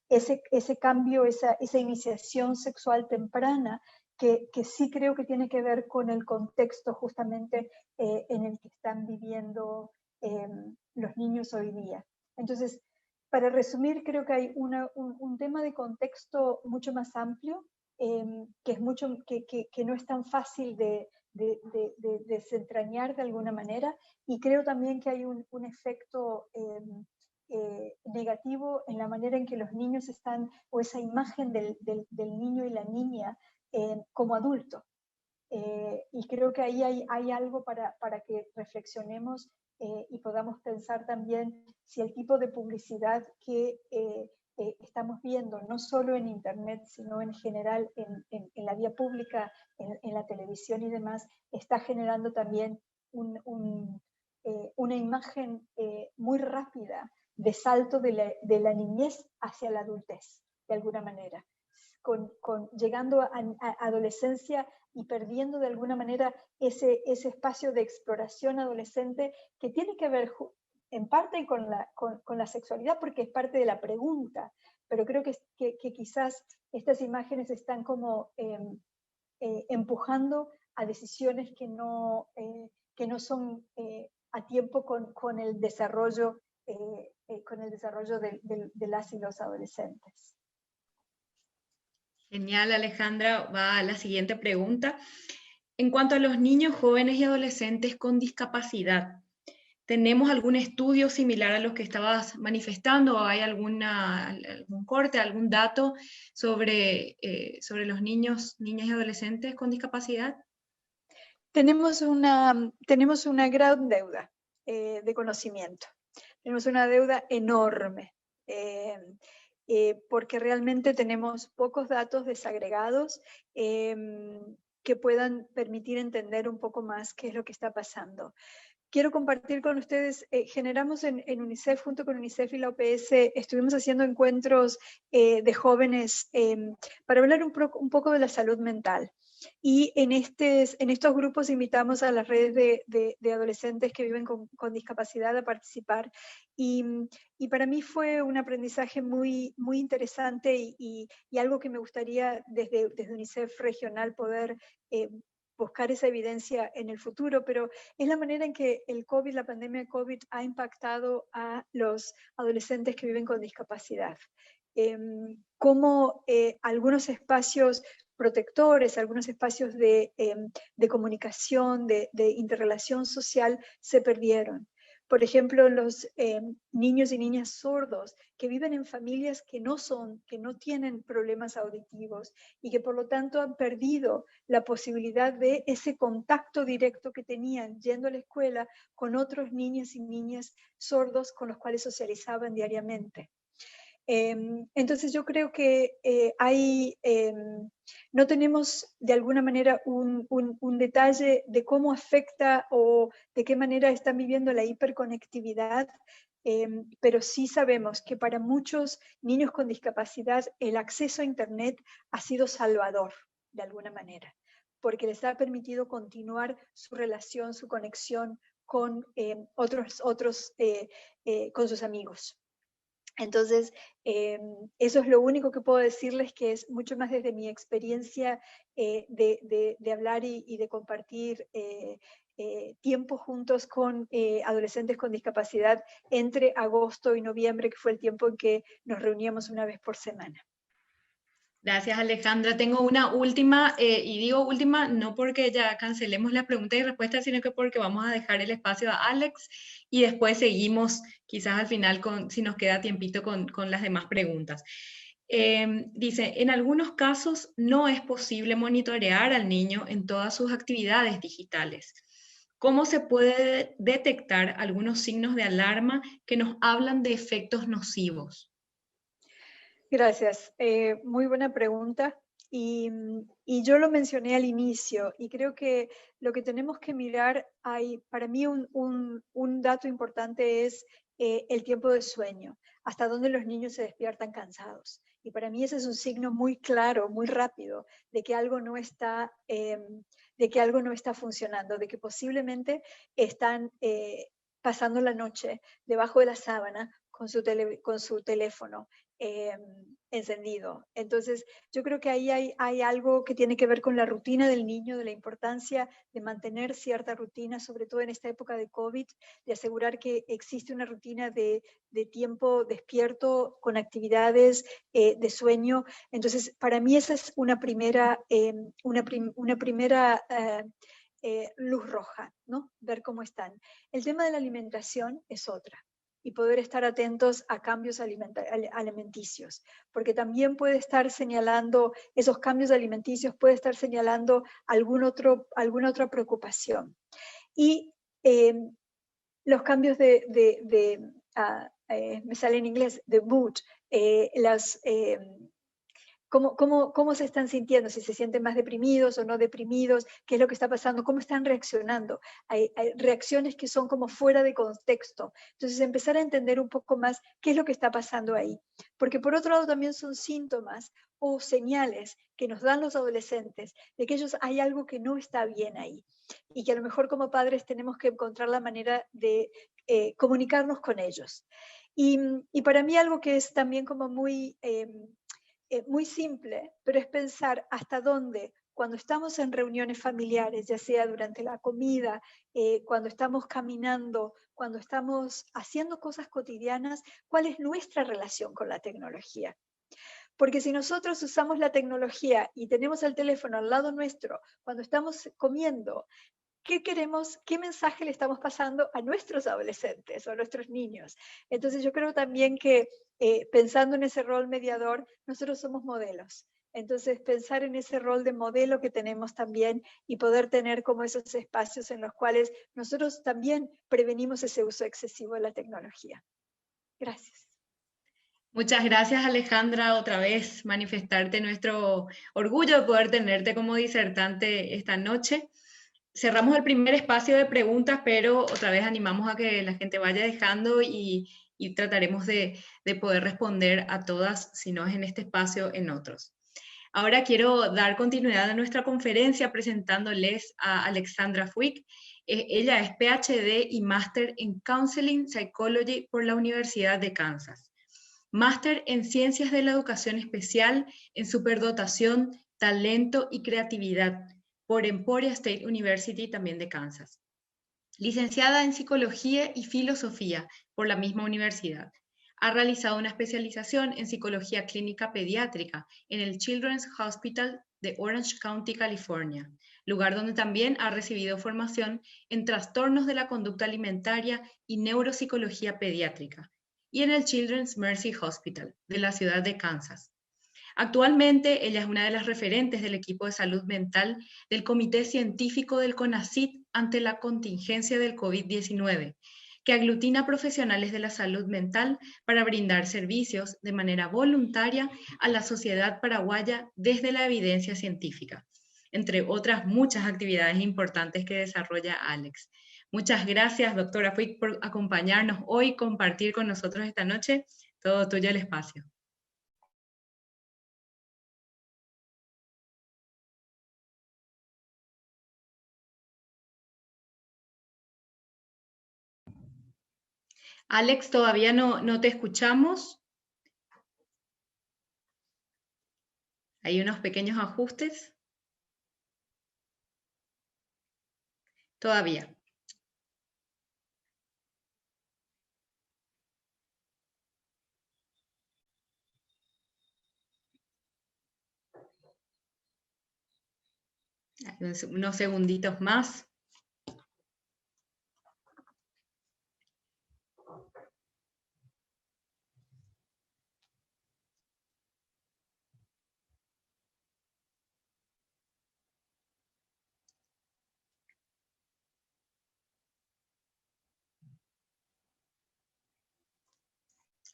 ese cambio, esa iniciación sexual temprana, que sí creo que tiene que ver con el contexto justamente en el que están viviendo los niños hoy día. Entonces, para resumir, creo que hay un tema de contexto mucho más amplio, que no es tan fácil de desentrañar de alguna manera, y creo también que hay un efecto negativo en la manera en que los niños están, o esa imagen del niño y la niña como adulto. Y creo que ahí hay algo para que reflexionemos y podamos pensar también si el tipo de publicidad que estamos viendo, no solo en Internet, sino en general en la vía pública, en la televisión y demás, está generando también una imagen muy rápida de salto de la niñez hacia la adultez, de alguna manera. Llegando a adolescencia y perdiendo de alguna manera ese espacio de exploración adolescente que tiene que ver en parte con la sexualidad, porque es parte de la pregunta, pero creo que quizás estas imágenes están como empujando a decisiones que no son a tiempo con el desarrollo de las y los adolescentes. Genial, Alejandra. Va a la siguiente pregunta. En cuanto a los niños, jóvenes y adolescentes con discapacidad, ¿tenemos algún estudio similar a los que estabas manifestando? ¿O hay algún corte, algún dato sobre los niños, niñas y adolescentes con discapacidad? Tenemos una gran deuda de conocimiento. Tenemos una deuda enorme. Porque realmente tenemos pocos datos desagregados que puedan permitir entender un poco más qué es lo que está pasando. Quiero compartir con ustedes, generamos en UNICEF, junto con UNICEF y la OPS, estuvimos haciendo encuentros de jóvenes para hablar un poco de la salud mental. Y en estos grupos invitamos a las redes de adolescentes que viven con discapacidad a participar. Y para mí fue un aprendizaje muy, muy interesante y algo que me gustaría desde UNICEF regional poder buscar esa evidencia en el futuro, pero es la manera en que la pandemia de COVID ha impactado a los adolescentes que viven con discapacidad. Cómo algunos espacios protectores, algunos espacios de comunicación, de interrelación social se perdieron. Por ejemplo, los niños y niñas sordos que viven en familias que no tienen problemas auditivos y que por lo tanto han perdido la posibilidad de ese contacto directo que tenían yendo a la escuela con otros niños y niñas sordos con los cuales socializaban diariamente. Entonces yo creo que no tenemos de alguna manera un detalle de cómo afecta o de qué manera están viviendo la hiperconectividad, pero sí sabemos que para muchos niños con discapacidad el acceso a Internet ha sido salvador de alguna manera, porque les ha permitido continuar su relación, su conexión con con sus amigos. Entonces, eso es lo único que puedo decirles, que es mucho más desde mi experiencia de hablar y de compartir tiempo juntos con adolescentes con discapacidad entre agosto y noviembre, que fue el tiempo en que nos reuníamos una vez por semana. Gracias, Alejandra. Tengo una última, y digo última no porque ya cancelemos la pregunta y respuesta, sino que porque vamos a dejar el espacio a Alex y después seguimos, quizás al final, si nos queda tiempito, con las demás preguntas. Dice, en algunos casos no es posible monitorear al niño en todas sus actividades digitales. ¿Cómo se puede detectar algunos signos de alarma que nos hablan de efectos nocivos? Gracias. Muy buena pregunta. Y yo lo mencioné al inicio, y creo que lo que tenemos que mirar, para mí un dato importante es el tiempo de sueño, hasta dónde los niños se despiertan cansados. Y para mí ese es un signo muy claro, muy rápido, de que algo no está funcionando, de que posiblemente están pasando la noche debajo de la sábana con su teléfono encendido. Entonces, yo creo que ahí hay algo que tiene que ver con la rutina del niño, de la importancia de mantener cierta rutina, sobre todo en esta época de COVID, de asegurar que existe una rutina de tiempo despierto con actividades de sueño. Entonces, para mí esa es una primera luz roja, ¿no? Ver cómo están. El tema de la alimentación es otra, y poder estar atentos a cambios alimenticios, porque también puede estar señalando esos cambios alimenticios, puede estar señalando alguna otra preocupación. Y los cambios me sale en inglés, de mood, cómo se están sintiendo, si se sienten más deprimidos o no deprimidos, qué es lo que está pasando, cómo están reaccionando. Hay reacciones que son como fuera de contexto. Entonces, empezar a entender un poco más qué es lo que está pasando ahí. Porque por otro lado también son síntomas o señales que nos dan los adolescentes de que hay algo que no está bien ahí, y que a lo mejor como padres tenemos que encontrar la manera de comunicarnos con ellos. Y para mí algo que es también como muy simple, pero es pensar hasta dónde, cuando estamos en reuniones familiares, ya sea durante la comida, cuando estamos caminando, cuando estamos haciendo cosas cotidianas, cuál es nuestra relación con la tecnología. Porque si nosotros usamos la tecnología y tenemos el teléfono al lado nuestro cuando estamos comiendo, ¿qué queremos? ¿Qué mensaje le estamos pasando a nuestros adolescentes o a nuestros niños? Entonces yo creo también que pensando en ese rol mediador, nosotros somos modelos. Entonces pensar en ese rol de modelo que tenemos también, y poder tener como esos espacios en los cuales nosotros también prevenimos ese uso excesivo de la tecnología. Gracias. Muchas gracias, Alejandra, otra vez manifestarte nuestro orgullo de poder tenerte como disertante esta noche. Cerramos el primer espacio de preguntas, pero otra vez animamos a que la gente vaya dejando y trataremos de poder responder a todas, si no es en este espacio, en otros. Ahora quiero dar continuidad a nuestra conferencia presentándoles a Alexandra Fuick. Ella es PhD y Máster en Counseling Psychology por la Universidad de Kansas. Máster en Ciencias de la Educación Especial en Superdotación, Talento y Creatividad por Emporia State University, también de Kansas. Licenciada en Psicología y Filosofía por la misma universidad. Ha realizado una especialización en Psicología Clínica Pediátrica en el Children's Hospital de Orange County, California, lugar donde también ha recibido formación en Trastornos de la Conducta Alimentaria y Neuropsicología Pediátrica, y en el Children's Mercy Hospital de la ciudad de Kansas. Actualmente, ella es una de las referentes del equipo de salud mental del Comité Científico del CONACYT ante la contingencia del COVID-19, que aglutina profesionales de la salud mental para brindar servicios de manera voluntaria a la sociedad paraguaya desde la evidencia científica, entre otras muchas actividades importantes que desarrolla Alex. Muchas gracias, doctora Puig, por acompañarnos hoy, compartir con nosotros esta noche. Todo tuyo el espacio. Alex, todavía no te escuchamos. Hay unos pequeños ajustes. Todavía. Unos segunditos más.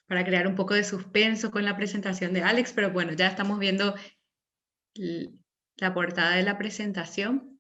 Para crear un poco de suspenso con la presentación de Alex, pero bueno, ya estamos viendo la portada de la presentación.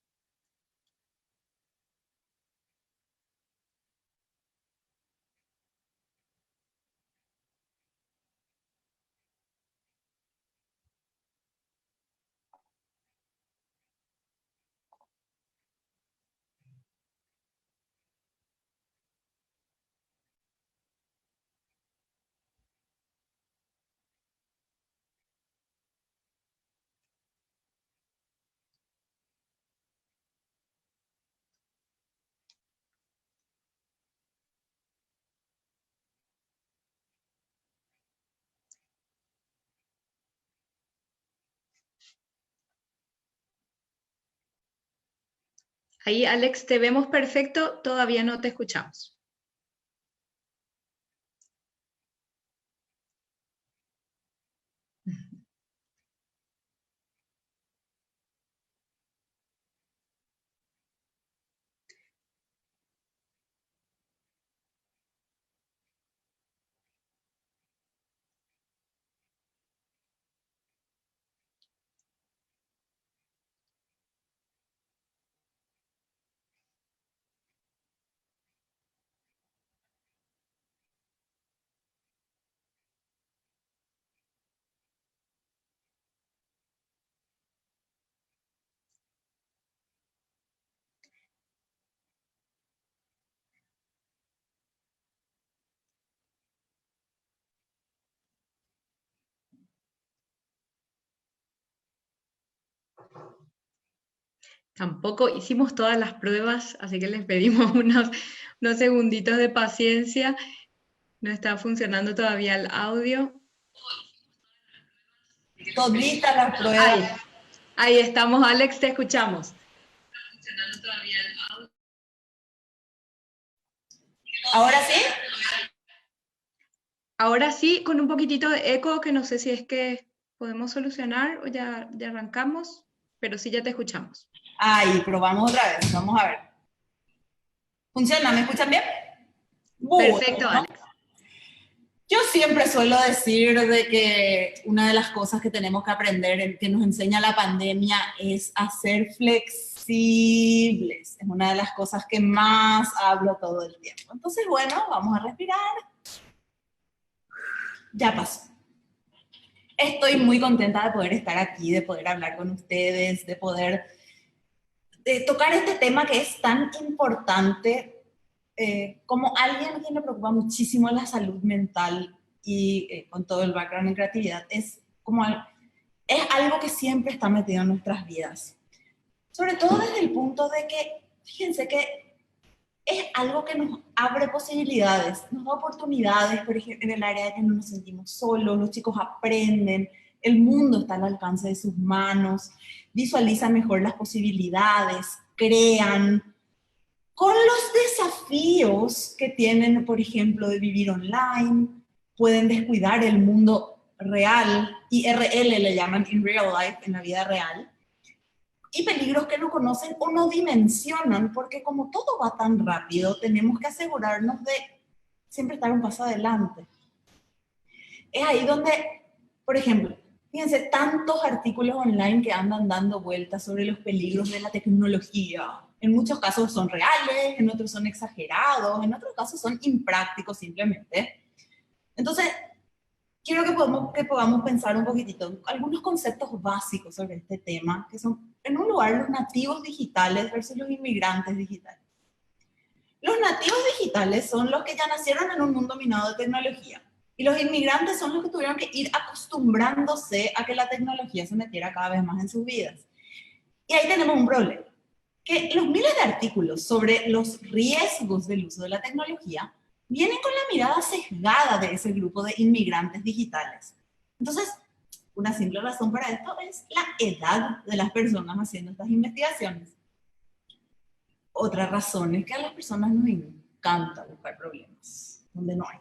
Ahí, Alex, te vemos perfecto, todavía no te escuchamos. Tampoco hicimos todas las pruebas, así que les pedimos unos segunditos de paciencia. No está funcionando todavía el audio. Todita la prueba. Ahí estamos, Alex, te escuchamos. ¿Ahora sí? Ahora sí, con un poquitito de eco, que no sé si es que podemos solucionar o ya arrancamos, pero sí ya te escuchamos. Ahí, probamos otra vez, vamos a ver. ¿Funciona? ¿Me escuchan bien? Perfecto, Bueno, Alex. yo siempre suelo decir de que una de las cosas que tenemos que aprender, que nos enseña la pandemia, es a ser flexibles. Es una de las cosas que más hablo todo el tiempo. Entonces, bueno, vamos a respirar. Ya pasó. Estoy muy contenta de poder estar aquí, de poder hablar con ustedes, de poder tocar este tema que es tan importante. Como alguien a quien le preocupa muchísimo la salud mental y con todo el background en creatividad, es algo que siempre está metido en nuestras vidas. Sobre todo desde el punto de que, fíjense que es algo que nos abre posibilidades, nos da oportunidades, por ejemplo, en el área de que no nos sentimos solos, los chicos aprenden, el mundo está al alcance de sus manos, visualizan mejor las posibilidades, crean. Con los desafíos que tienen, por ejemplo, de vivir online, pueden descuidar el mundo real, IRL le llaman, in real life, en la vida real, y peligros que no conocen o no dimensionan, porque como todo va tan rápido, tenemos que asegurarnos de siempre estar un paso adelante. Es ahí donde, por ejemplo, fíjense, tantos artículos online que andan dando vueltas sobre los peligros de la tecnología. En muchos casos son reales, en otros son exagerados, en otros casos son imprácticos simplemente. Entonces, quiero que podamos pensar un poquitito algunos conceptos básicos sobre este tema, que son, en un lugar, los nativos digitales versus los inmigrantes digitales. Los nativos digitales son los que ya nacieron en un mundo minado de tecnología. Y los inmigrantes son los que tuvieron que ir acostumbrándose a que la tecnología se metiera cada vez más en sus vidas. Y ahí tenemos un problema, que los miles de artículos sobre los riesgos del uso de la tecnología vienen con la mirada sesgada de ese grupo de inmigrantes digitales. Entonces, una simple razón para esto es la edad de las personas haciendo estas investigaciones. Otra razón es que a las personas nos encanta buscar problemas donde no hay.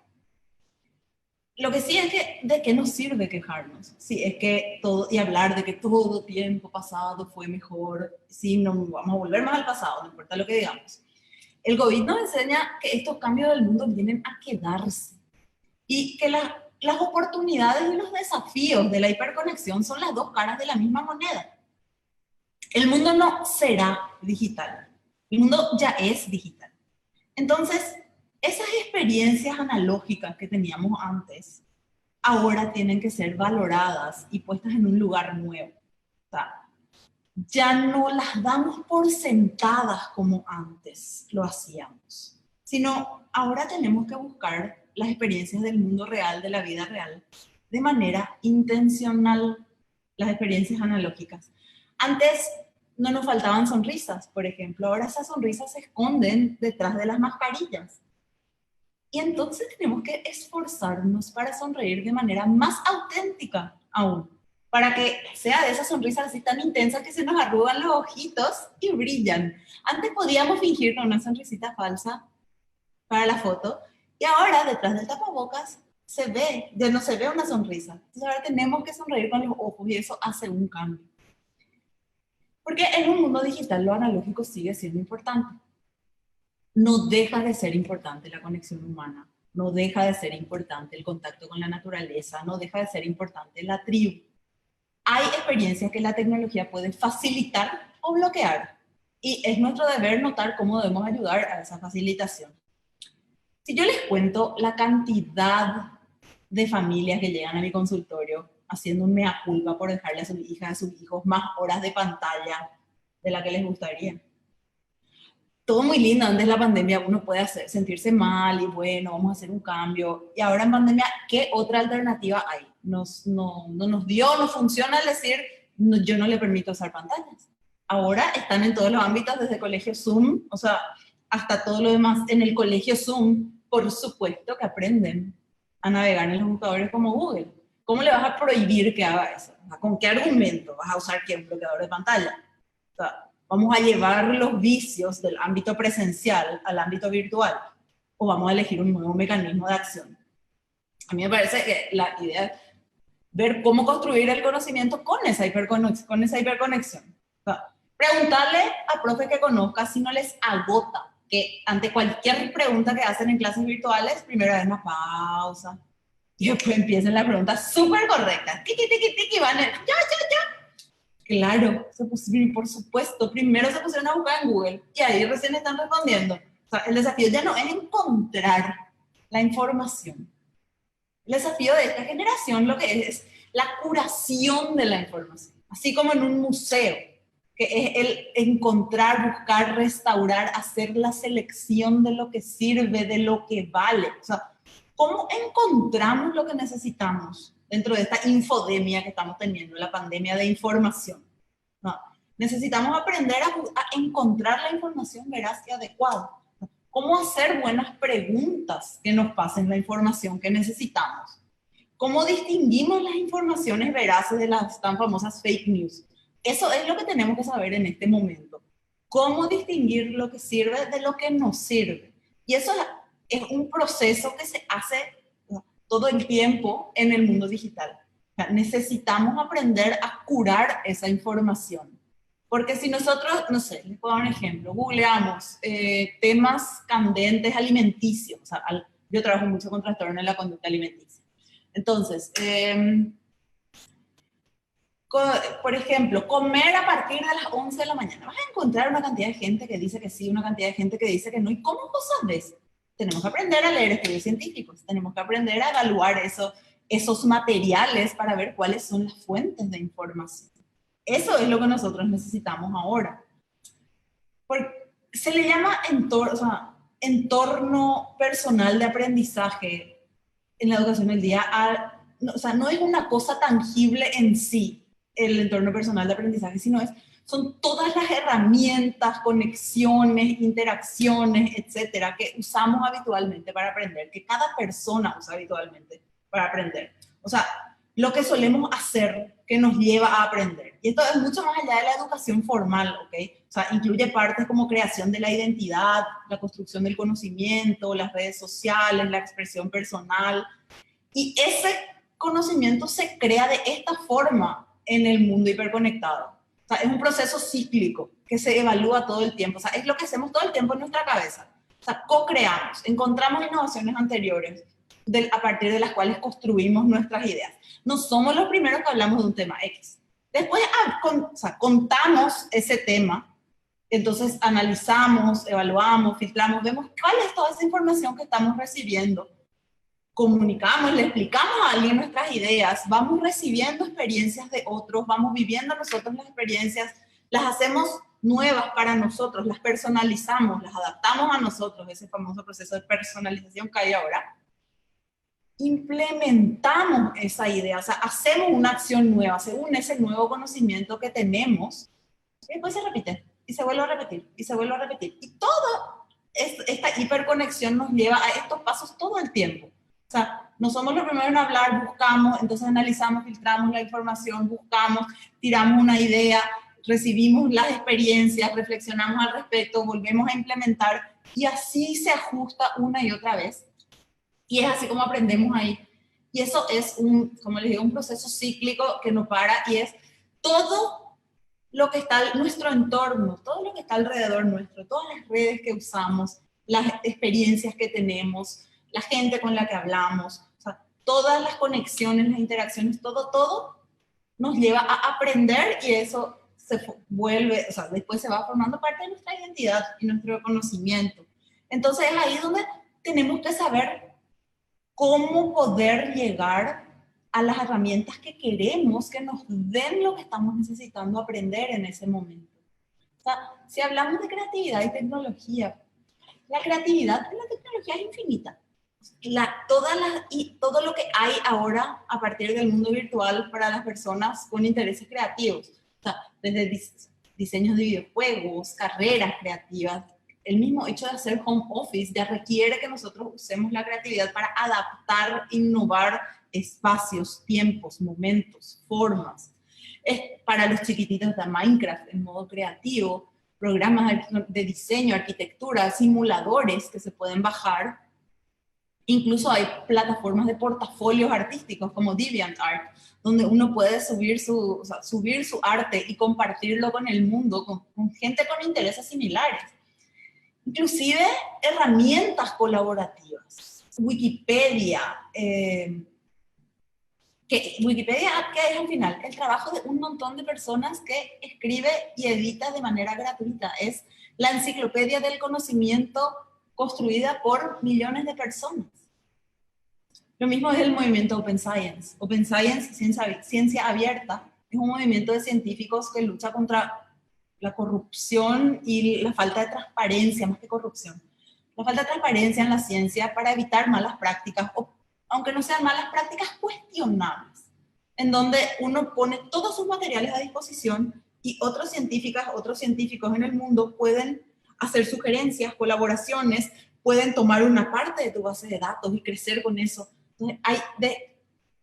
Lo que sí es que, ¿de qué nos sirve quejarnos? Sí, es que todo, y hablar de que todo tiempo pasado fue mejor, sí, no vamos a volver más al pasado, no importa lo que digamos. El COVID nos enseña que estos cambios del mundo vienen a quedarse y que las oportunidades y los desafíos de la hiperconexión son las dos caras de la misma moneda. El mundo no será digital, el mundo ya es digital. Entonces, esas experiencias analógicas que teníamos antes, ahora tienen que ser valoradas y puestas en un lugar nuevo. O sea, ya no las damos por sentadas como antes lo hacíamos, sino ahora tenemos que buscar las experiencias del mundo real, de la vida real, de manera intencional, las experiencias analógicas. Antes no nos faltaban sonrisas, por ejemplo, ahora esas sonrisas se esconden detrás de las mascarillas. Y entonces tenemos que esforzarnos para sonreír de manera más auténtica aún, para que sea de esas sonrisas así tan intensas que se nos arrugan los ojitos y brillan. Antes podíamos fingir una sonrisita falsa para la foto, y ahora detrás del tapabocas se ve, ya no se ve una sonrisa. Entonces ahora tenemos que sonreír con los ojos y eso hace un cambio. Porque en un mundo digital lo analógico sigue siendo importante. No deja de ser importante la conexión humana, no deja de ser importante el contacto con la naturaleza, no deja de ser importante la tribu. Hay experiencias que la tecnología puede facilitar o bloquear, y es nuestro deber notar cómo debemos ayudar a esa facilitación. Si yo les cuento la cantidad de familias que llegan a mi consultorio haciendo un mea culpa por dejarle a sus hijas, a sus hijos más horas de pantalla de la que les gustaría. Todo muy lindo, antes de la pandemia uno puede sentirse mal y bueno, vamos a hacer un cambio. Y ahora en pandemia, ¿qué otra alternativa hay? No funciona el decir, no, yo no le permito usar pantallas. Ahora están en todos los ámbitos, desde colegio Zoom, o sea, hasta todo lo demás. En el colegio Zoom, por supuesto que aprenden a navegar en los buscadores como Google. ¿Cómo le vas a prohibir que haga eso? ¿Con qué argumento vas a usar qué bloqueador de pantalla? O sea, ¿vamos a llevar los vicios del ámbito presencial al ámbito virtual? ¿O vamos a elegir un nuevo mecanismo de acción? A mí me parece que la idea es ver cómo construir el conocimiento con esa hiperconexión. O sea, preguntarle a profe que conozca si no les agota que ante cualquier pregunta que hacen en clases virtuales, primero den una pausa y después empiecen las preguntas súper correctas. Tiki, tiki, tiki, van ya. Claro, por supuesto, primero se pusieron a buscar en Google y ahí recién están respondiendo. O sea, el desafío ya no es encontrar la información. El desafío de esta generación lo que es la curación de la información, así como en un museo, que es el encontrar, buscar, restaurar, hacer la selección de lo que sirve, de lo que vale. O sea, ¿cómo encontramos lo que necesitamos dentro de esta infodemia que estamos teniendo, la pandemia de información? No, necesitamos aprender a encontrar la información veraz y adecuada. ¿Cómo hacer buenas preguntas que nos pasen la información que necesitamos? ¿Cómo distinguimos las informaciones veraces de las tan famosas fake news? Eso es lo que tenemos que saber en este momento. ¿Cómo distinguir lo que sirve de lo que no sirve? Y eso es un proceso que se hace todo el tiempo en el mundo digital. O sea, necesitamos aprender a curar esa información. Porque si nosotros, no sé, les puedo dar un ejemplo, googleamos temas candentes alimenticios, o sea, yo trabajo mucho con trastorno en la conducta alimenticia. Entonces, por ejemplo, comer a partir de las 11 de la mañana. Vas a encontrar una cantidad de gente que dice que sí, una cantidad de gente que dice que no. ¿Y cómo vos sabes? Tenemos que aprender a leer estudios científicos, tenemos que aprender a evaluar esos materiales para ver cuáles son las fuentes de información. Eso es lo que nosotros necesitamos ahora. Porque se le llama entorno personal de aprendizaje en la educación del día. O sea, no es una cosa tangible en sí, el entorno personal de aprendizaje, sino son todas las herramientas, conexiones, interacciones, etcétera, que usamos habitualmente para aprender, que cada persona usa habitualmente para aprender. O sea, lo que solemos hacer que nos lleva a aprender. Y esto es mucho más allá de la educación formal, ¿ok? O sea, incluye partes como creación de la identidad, la construcción del conocimiento, las redes sociales, la expresión personal. Y ese conocimiento se crea de esta forma en el mundo hiperconectado. O sea, es un proceso cíclico que se evalúa todo el tiempo. O sea, es lo que hacemos todo el tiempo en nuestra cabeza. O sea, co-creamos, encontramos innovaciones anteriores a partir de las cuales construimos nuestras ideas. No somos los primeros que hablamos de un tema X. Después contamos ese tema, entonces analizamos, evaluamos, filtramos, vemos cuál es toda esa información que estamos recibiendo, comunicamos, le explicamos a alguien nuestras ideas, vamos recibiendo experiencias de otros, vamos viviendo nosotros las experiencias, las hacemos nuevas para nosotros, las personalizamos, las adaptamos a nosotros, ese famoso proceso de personalización que hay ahora. Implementamos esa idea, o sea, hacemos una acción nueva según ese nuevo conocimiento que tenemos, y después se repite, y se vuelve a repetir, y se vuelve a repetir. Y toda esta hiperconexión nos lleva a estos pasos todo el tiempo. O sea, no somos los primeros en hablar, buscamos, entonces analizamos, filtramos la información, buscamos, tiramos una idea, recibimos las experiencias, reflexionamos al respecto, volvemos a implementar, y así se ajusta una y otra vez. Y es así como aprendemos ahí. Y eso es como les digo, un proceso cíclico que no para, y es todo lo que está en nuestro entorno, todo lo que está alrededor nuestro, todas las redes que usamos, las experiencias que tenemos, la gente con la que hablamos, o sea, todas las conexiones, las interacciones, todo nos lleva a aprender, y eso se vuelve, o sea, después se va formando parte de nuestra identidad y nuestro conocimiento. Entonces es ahí donde tenemos que saber cómo poder llegar a las herramientas que queremos que nos den lo que estamos necesitando aprender en ese momento. O sea, si hablamos de creatividad y tecnología, la creatividad en la tecnología es infinita. Todo lo que hay ahora a partir del mundo virtual para las personas con intereses creativos, o sea, desde diseños de videojuegos, carreras creativas, el mismo hecho de hacer home office ya requiere que nosotros usemos la creatividad para adaptar, innovar espacios, tiempos, momentos, formas. Para los chiquititos de Minecraft en modo creativo, programas de diseño, arquitectura, simuladores que se pueden bajar. Incluso hay plataformas de portafolios artísticos como DeviantArt, donde uno puede subir su arte y compartirlo con el mundo, con gente con intereses similares. Inclusive herramientas colaborativas. Wikipedia, Wikipedia, ¿qué es al final? El trabajo de un montón de personas que escribe y edita de manera gratuita. Es la enciclopedia del conocimiento construida por millones de personas. Lo mismo es el movimiento Open Science. Open Science, ciencia abierta, es un movimiento de científicos que lucha contra la corrupción y la falta de transparencia, más que corrupción. La falta de transparencia en la ciencia para evitar malas prácticas, o aunque no sean malas prácticas, cuestionables, en donde uno pone todos sus materiales a disposición y otros científicos en el mundo pueden hacer sugerencias, colaboraciones, pueden tomar una parte de tu base de datos y crecer con eso. Entonces,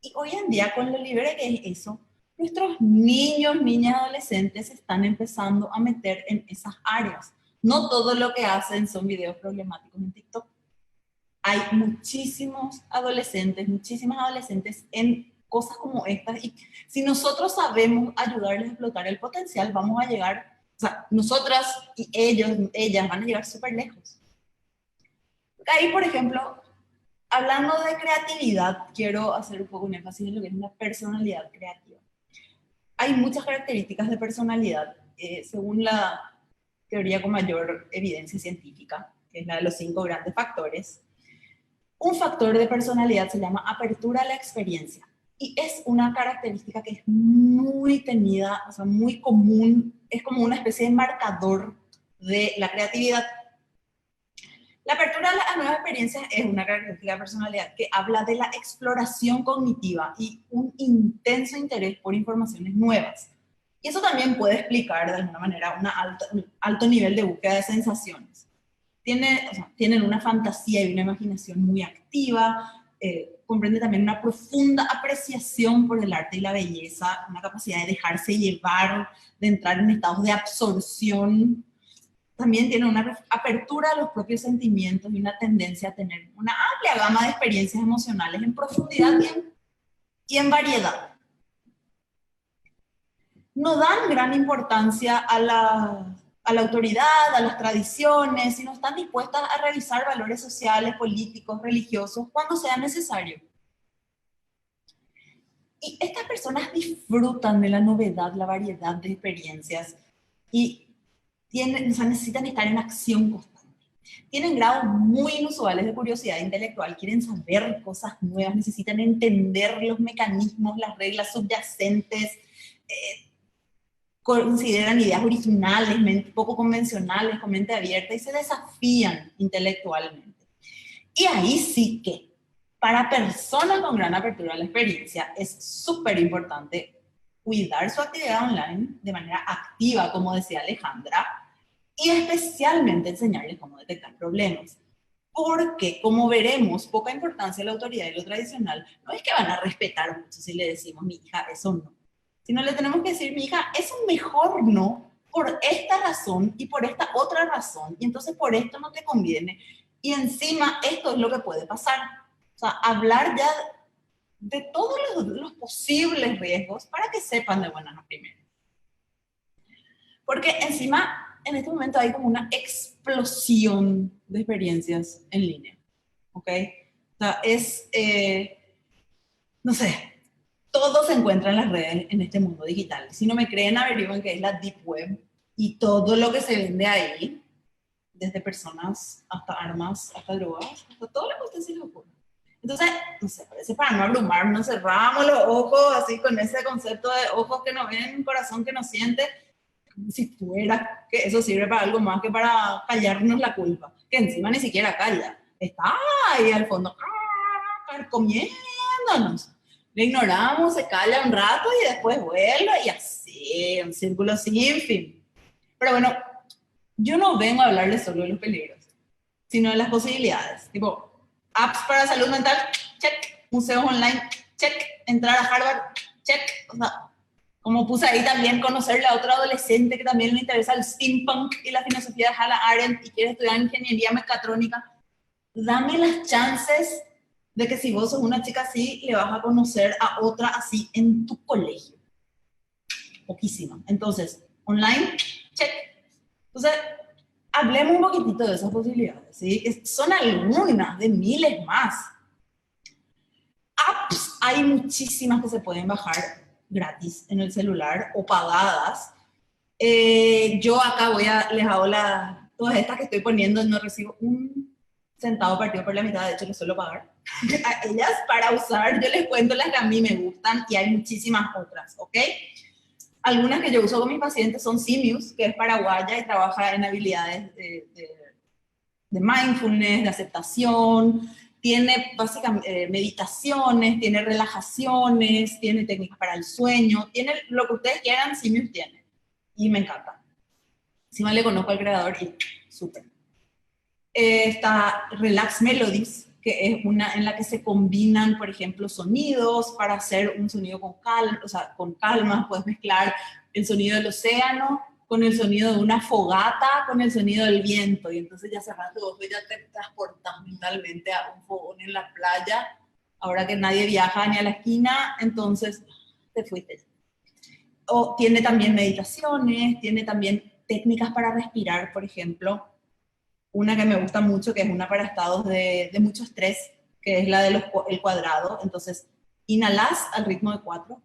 y hoy en día, con lo libre que es eso, nuestros niños, niñas, adolescentes se están empezando a meter en esas áreas. No todo lo que hacen son videos problemáticos en TikTok. Hay muchísimas adolescentes en cosas como estas, y si nosotros sabemos ayudarles a explotar el potencial, vamos a llegar sea, nosotras y ellas van a llegar súper lejos. Ahí, por ejemplo, hablando de creatividad, quiero hacer un poco un énfasis en lo que es una personalidad creativa. Hay muchas características de personalidad, según la teoría con mayor evidencia científica, que es la de los 5 grandes factores. Un factor de personalidad se llama apertura a la experiencia. Y es una característica que es muy tenida, o sea, muy común, es como una especie de marcador de la creatividad. La apertura a nuevas experiencias es una característica de personalidad que habla de la exploración cognitiva y un intenso interés por informaciones nuevas. Y eso también puede explicar de alguna manera un alto nivel de búsqueda de sensaciones. Tienen una fantasía y una imaginación muy activa, comprende también una profunda apreciación por el arte y la belleza, una capacidad de dejarse llevar, de entrar en estados de absorción. También tiene una apertura a los propios sentimientos y una tendencia a tener una amplia gama de experiencias emocionales en profundidad y en variedad. No dan gran importancia a la autoridad, a las tradiciones, sino están dispuestas a revisar valores sociales, políticos, religiosos, cuando sea necesario. Y estas personas disfrutan de la novedad, la variedad de experiencias y necesitan estar en acción constante. Tienen grados muy inusuales de curiosidad intelectual, quieren saber cosas nuevas, necesitan entender los mecanismos, las reglas subyacentes, consideran ideas originales, poco convencionales, con mente abierta y se desafían intelectualmente. Y ahí sí que, para personas con gran apertura a la experiencia, es súper importante cuidar su actividad online de manera activa, como decía Alejandra, y especialmente enseñarles cómo detectar problemas. Porque, como veremos, poca importancia a la autoridad y lo tradicional, no es que van a respetar mucho si le decimos, mi hija, eso no. Sino le tenemos que decir, mi hija, es un mejor no por esta razón y por esta otra razón, y entonces por esto no te conviene, y encima esto es lo que puede pasar. O sea, hablar ya de todos los posibles riesgos para que sepan de buenas a primeras. Porque encima, en este momento hay como una explosión de experiencias en línea, ¿ok? O sea, no sé, todo se encuentra en las redes en este mundo digital. Si no me creen, averigüen qué es la Deep Web y todo lo que se vende ahí, desde personas hasta armas, hasta drogas, hasta todo lo que usted se le ocurra. Entonces, no sé, parece para no abrumarnos, cerramos los ojos así con ese concepto de ojos que no ven, corazón que no siente, como si fuera que eso sirve para algo más que para callarnos la culpa, que encima ni siquiera calla, está ahí al fondo, carcomiéndonos. Le ignoramos, se calla un rato y después vuelve y así, un círculo sin fin. Pero bueno, yo no vengo a hablarles solo de los peligros, sino de las posibilidades. Tipo, apps para salud mental, check. Museos online, check. Entrar a Harvard, check. O sea, como puse ahí también, conocerle a otra adolescente que también le interesa el steampunk y la filosofía de Hannah Arendt y quiere estudiar ingeniería mecatrónica. Dame las chances de que si vos sos una chica así, le vas a conocer a otra así en tu colegio. Poquísima. Entonces, online, check. Entonces, hablemos un poquitito de esas posibilidades, ¿sí? Son algunas de miles más. Apps, hay muchísimas que se pueden bajar gratis en el celular o pagadas. Yo acá les hago todas estas que estoy poniendo, no recibo un centavo partido por la mitad, de hecho les suelo pagar a ellas para usar. Yo les cuento las que a mí me gustan y hay muchísimas otras, ¿ok? Algunas que yo uso con mis pacientes son Simius, que es paraguaya y trabaja en habilidades de mindfulness, de aceptación, tiene básicamente meditaciones, tiene relajaciones, tiene técnicas para el sueño, tiene lo que ustedes quieran, Simius tiene. Y me encanta. Encima le conozco al creador y súper. Está Relax Melodies, que es una en la que se combinan, por ejemplo, sonidos para hacer un sonido con calma, o sea, con calma. Puedes mezclar el sonido del océano con el sonido de una fogata, con el sonido del viento, y entonces ya cerras los ojos y ya te transportas mentalmente a un fogón en la playa, ahora que nadie viaja ni a la esquina, entonces te fuiste. O tiene también meditaciones, tiene también técnicas para respirar, por ejemplo. Una que me gusta mucho, que es una para estados de mucho estrés, que es la del cuadrado. Entonces, inhalás al ritmo de 4.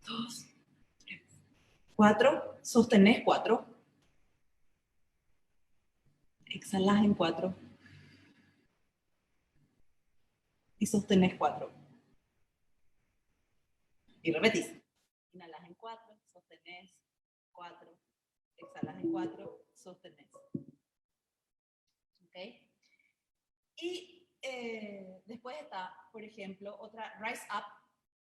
2, 3, 4. Sostenés 4. Exhalás en 4. Y sostenés 4. Y repetís. Inhalás en 4, sostenés 4, exhalas en 4, sostenés. ¿Ok? Y después está, por ejemplo, otra Rise Up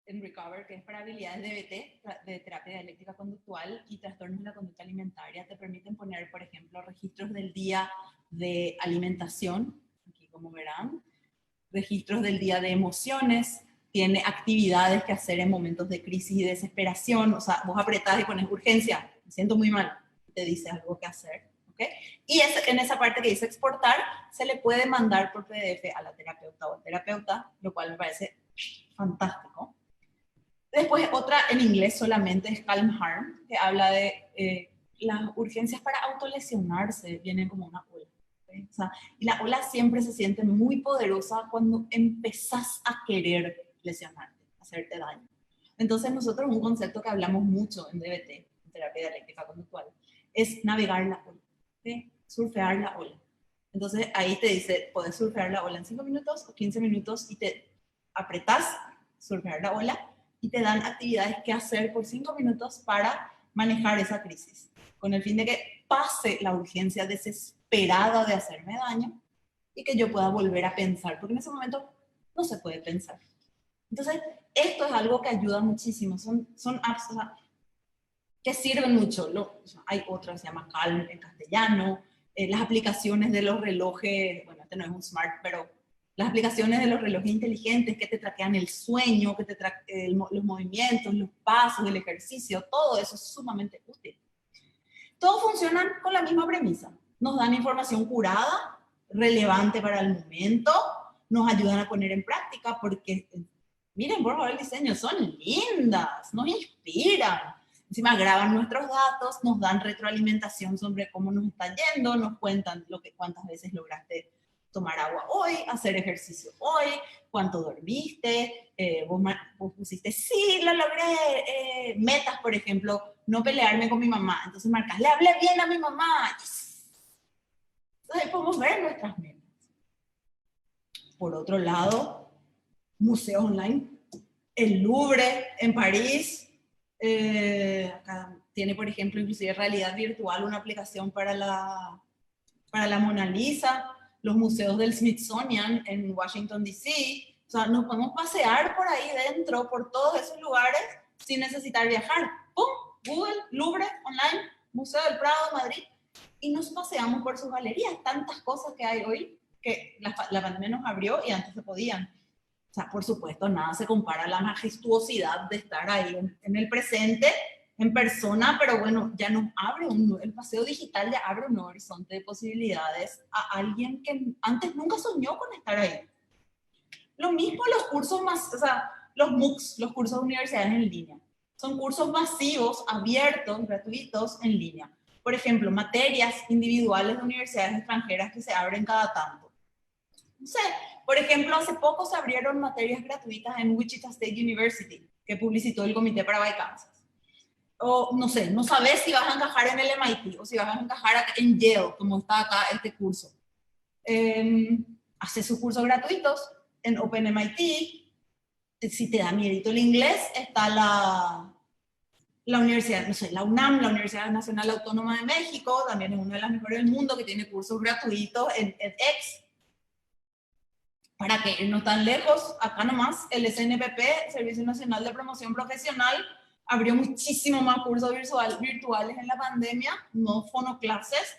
and Recover, que es para habilidades de DBT, de terapia dialéctica conductual y trastornos de la conducta alimentaria. Te permiten poner, por ejemplo, registros del día de alimentación, aquí como verán, registros del día de emociones, tiene actividades que hacer en momentos de crisis y desesperación. O sea, vos apretás y pones urgencia, me siento muy mal, te dice algo que hacer, ¿ok? Y en esa parte que dice exportar, se le puede mandar por PDF a la terapeuta o al terapeuta, lo cual me parece fantástico. Después otra en inglés solamente es Calm Harm, que habla de las urgencias para autolesionarse, vienen como una ola. ¿Okay? O sea, y la ola siempre se siente muy poderosa cuando empezás a querer lesionarte, hacerte daño. Entonces nosotros un concepto que hablamos mucho en DBT, en terapia dialéctica conductual, es navegar la ola, ¿okay? Surfear la ola. Entonces ahí te dice, puedes surfear la ola en 5 minutos o 15 minutos y te apretás, surfear la ola, y te dan actividades que hacer por 5 minutos para manejar esa crisis, con el fin de que pase la urgencia desesperada de hacerme daño y que yo pueda volver a pensar, porque en ese momento no se puede pensar. Entonces, esto es algo que ayuda muchísimo. Son apps, o sea, que sirven mucho. Hay otras, se llama Calm en castellano. Las aplicaciones de los relojes, bueno, este no es un smart, pero las aplicaciones de los relojes inteligentes que te traquean el sueño, que te los movimientos, los pasos, el ejercicio, todo eso es sumamente útil. Todos funcionan con la misma premisa. Nos dan información curada, relevante para el momento, nos ayudan a poner en práctica porque... Miren, por favor, el diseño, son lindas, nos inspiran. Encima graban nuestros datos, nos dan retroalimentación sobre cómo nos está yendo, nos cuentan cuántas veces lograste tomar agua hoy, hacer ejercicio hoy, cuánto dormiste, vos pusiste, sí, lo logré, metas, por ejemplo, no pelearme con mi mamá. Entonces marcas, le hablé bien a mi mamá. Entonces podemos ver nuestras metas. Por otro lado, museos online. El Louvre en París, acá tiene, por ejemplo, inclusive realidad virtual, una aplicación para la Mona Lisa. Los museos del Smithsonian en Washington, D.C. O sea, nos podemos pasear por ahí dentro, por todos esos lugares, sin necesitar viajar. ¡Pum! Google, Louvre, online, Museo del Prado, Madrid. Y nos paseamos por sus galerías. Tantas cosas que hay hoy que la pandemia nos abrió y antes se podían. O sea, por supuesto, nada se compara a la majestuosidad de estar ahí en el presente, en persona, pero bueno, ya nos abre el paseo digital ya abre un nuevo horizonte de posibilidades a alguien que antes nunca soñó con estar ahí. Lo mismo los cursos más, o sea, los MOOCs, los cursos de universidades en línea. Son cursos masivos, abiertos, gratuitos, en línea. Por ejemplo, materias individuales de universidades extranjeras que se abren cada tanto. No sé, por ejemplo, hace poco se abrieron materias gratuitas en Wichita State University, que publicitó el Comité para Kansas. O no sé, no sabes si vas a encajar en el MIT o si vas a encajar en Yale, como está acá este curso. Hace sus cursos gratuitos en OpenMIT. Si te da miedito el inglés, está la universidad, no sé, la UNAM, la Universidad Nacional Autónoma de México, también es una de las mejores del mundo, que tiene cursos gratuitos en edX. Para que no tan lejos, acá nomás, el SNPP, Servicio Nacional de Promoción Profesional, abrió muchísimo más cursos virtuales en la pandemia, no fonoclases,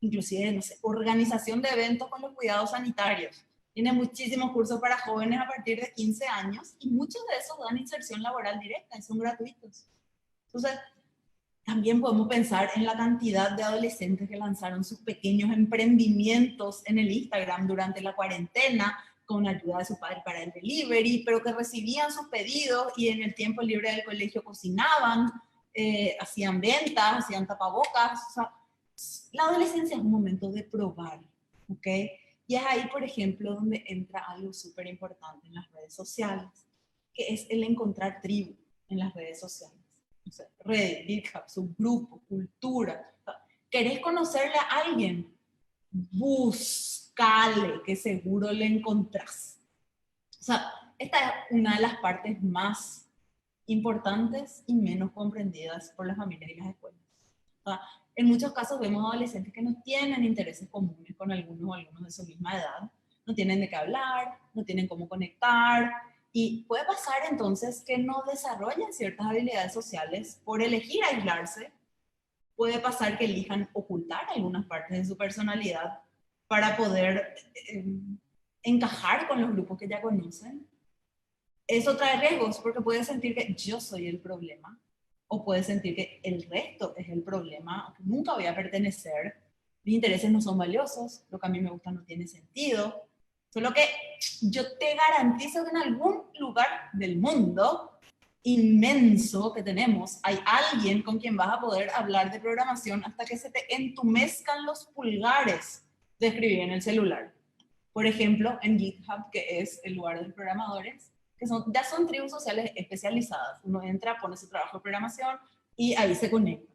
inclusive, no sé, organización de eventos con los cuidados sanitarios. Tiene muchísimos cursos para jóvenes a partir de 15 años y muchos de esos dan inserción laboral directa y son gratuitos. Entonces, también podemos pensar en la cantidad de adolescentes que lanzaron sus pequeños emprendimientos en el Instagram durante la cuarentena, con ayuda de su padre para el delivery, pero que recibían sus pedidos y en el tiempo libre del colegio cocinaban hacían ventas, hacían tapabocas. O sea, la adolescencia es un momento de probar, ¿ok? Y es ahí, por ejemplo, donde entra algo súper importante en las redes sociales, que es el encontrar tribu en las redes sociales. O sea, Reddit, GitHub, subgrupos, cultura. O sea, ¿querés conocerle a alguien? Buscale, que seguro le encontrás. O sea, esta es una de las partes más importantes y menos comprendidas por las familias y las escuelas. O sea, en muchos casos vemos adolescentes que no tienen intereses comunes con algunos o algunos de su misma edad, no tienen de qué hablar, no tienen cómo conectar, y puede pasar entonces que no desarrollen ciertas habilidades sociales por elegir aislarse. Puede pasar que elijan ocultar algunas partes de su personalidad para poder encajar con los grupos que ya conocen. Eso trae riesgos porque puede sentir que yo soy el problema, o puede sentir que el resto es el problema, que nunca voy a pertenecer, mis intereses no son valiosos, lo que a mí me gusta no tiene sentido. Solo que yo te garantizo que en algún lugar del mundo inmenso que tenemos, hay alguien con quien vas a poder hablar de programación hasta que se te entumezcan los pulgares de escribir en el celular. Por ejemplo, en GitHub, que es el lugar de los programadores, que ya son tribus sociales especializadas. Uno entra, pone su trabajo de programación y ahí se conecta.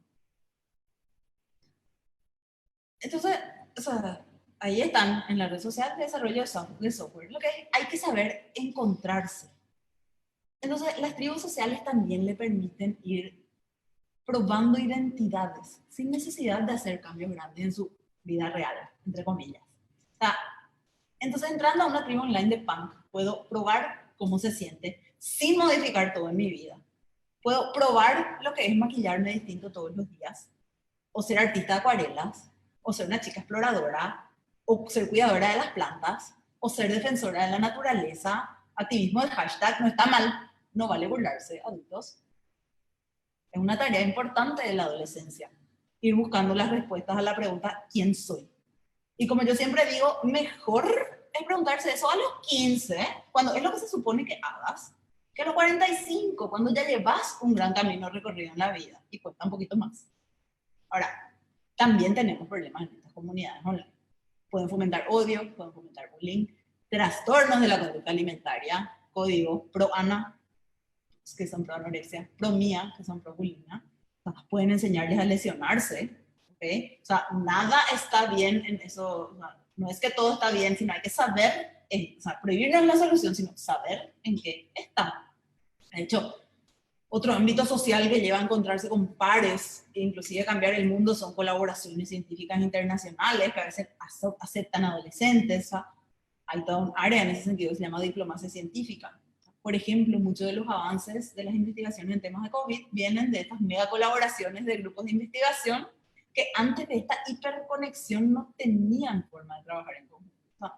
Entonces, o sea, ahí están en la red social de desarrollo de software. Lo que hay que saber encontrarse. Entonces, las tribus sociales también le permiten ir probando identidades sin necesidad de hacer cambios grandes en su vida real, entre comillas. O sea, entonces, entrando a una tribu online de punk, puedo probar cómo se siente sin modificar todo en mi vida. Puedo probar lo que es maquillarme distinto todos los días, o ser artista de acuarelas, o ser una chica exploradora, o ser cuidadora de las plantas, o ser defensora de la naturaleza. Activismo de hashtag no está mal, no vale burlarse, adultos. Es una tarea importante de la adolescencia, ir buscando las respuestas a la pregunta ¿quién soy? Y como yo siempre digo, mejor es preguntarse eso a los 15, cuando es lo que se supone que hagas, que a los 45, cuando ya llevas un gran camino recorrido en la vida y cuesta un poquito más. Ahora, también tenemos problemas en estas comunidades online. Pueden fomentar odio, pueden fomentar bullying, trastornos de la conducta alimentaria, código pro-ana, que son pro-anorexia, pro-mía, que son pro-bulimia. Pueden enseñarles a lesionarse. ¿Okay? O sea, nada está bien en eso. O sea, no es que todo está bien, sino hay que saber, o sea, prohibir no es la solución, sino saber en qué está. De hecho, otro ámbito social que lleva a encontrarse con pares e inclusive cambiar el mundo son colaboraciones científicas internacionales que a veces aceptan adolescentes. O sea, hay toda un área en ese sentido que se llama diplomacia científica. Por ejemplo, muchos de los avances de las investigaciones en temas de COVID vienen de estas mega colaboraciones de grupos de investigación que antes de esta hiperconexión no tenían forma de trabajar en conjunto. O sea,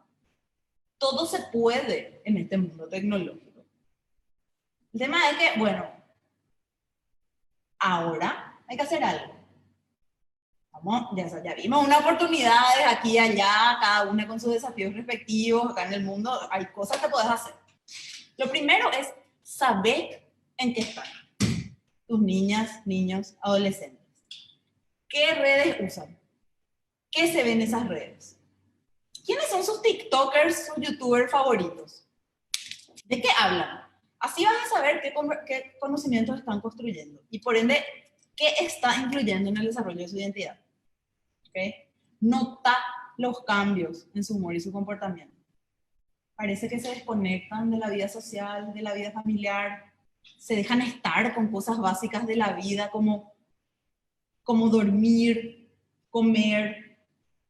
todo se puede en este mundo tecnológico. El tema es que, bueno, ahora hay que hacer algo. Vamos, ya vimos unas oportunidades aquí y allá, cada una con sus desafíos respectivos, acá en el mundo hay cosas que puedes hacer. Lo primero es saber en qué están tus niñas, niños, adolescentes. ¿Qué redes usan? ¿Qué se ven en esas redes? ¿Quiénes son sus TikTokers, sus YouTubers favoritos? ¿De qué hablan? Así vas a saber qué conocimientos están construyendo y por ende, qué está incluyendo en el desarrollo de su identidad. ¿Okay? Nota los cambios en su humor y su comportamiento. Parece que se desconectan de la vida social, de la vida familiar, se dejan estar con cosas básicas de la vida como dormir, comer,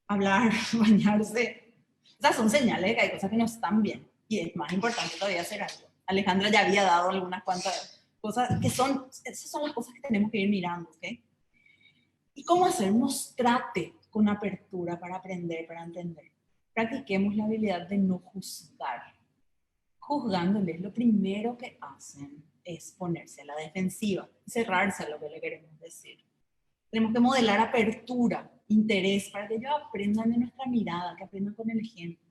hablar, bañarse. Esas son señales de que hay cosas que no están bien y es más importante todavía hacer algo. Alejandra ya había dado algunas cuantas cosas que esas son las cosas que tenemos que ir mirando, ¿ok? ¿Y cómo hacer? Mostrate con apertura para aprender, para entender. Practiquemos la habilidad de no juzgar. Juzgándoles, lo primero que hacen es ponerse a la defensiva, cerrarse a lo que le queremos decir. Tenemos que modelar apertura, interés, para que ellos aprendan de nuestra mirada, que aprendan con el ejemplo.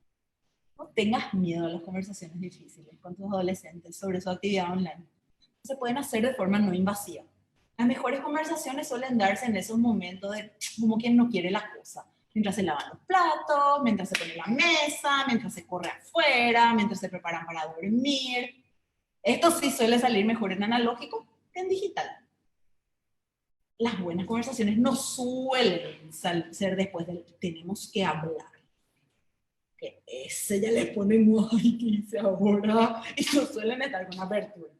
No tengas miedo a las conversaciones difíciles con tus adolescentes sobre su actividad online. Se pueden hacer de forma no invasiva. Las mejores conversaciones suelen darse en esos momentos de como quien no quiere la cosa. Mientras se lavan los platos, mientras se pone la mesa, mientras se corre afuera, mientras se preparan para dormir. Esto sí suele salir mejor en analógico que en digital. Las buenas conversaciones no suelen ser después del tenemos que hablar. Que ese ya le ponemos, ay, ¿qué hice ahora? Y no suelen estar con apertura.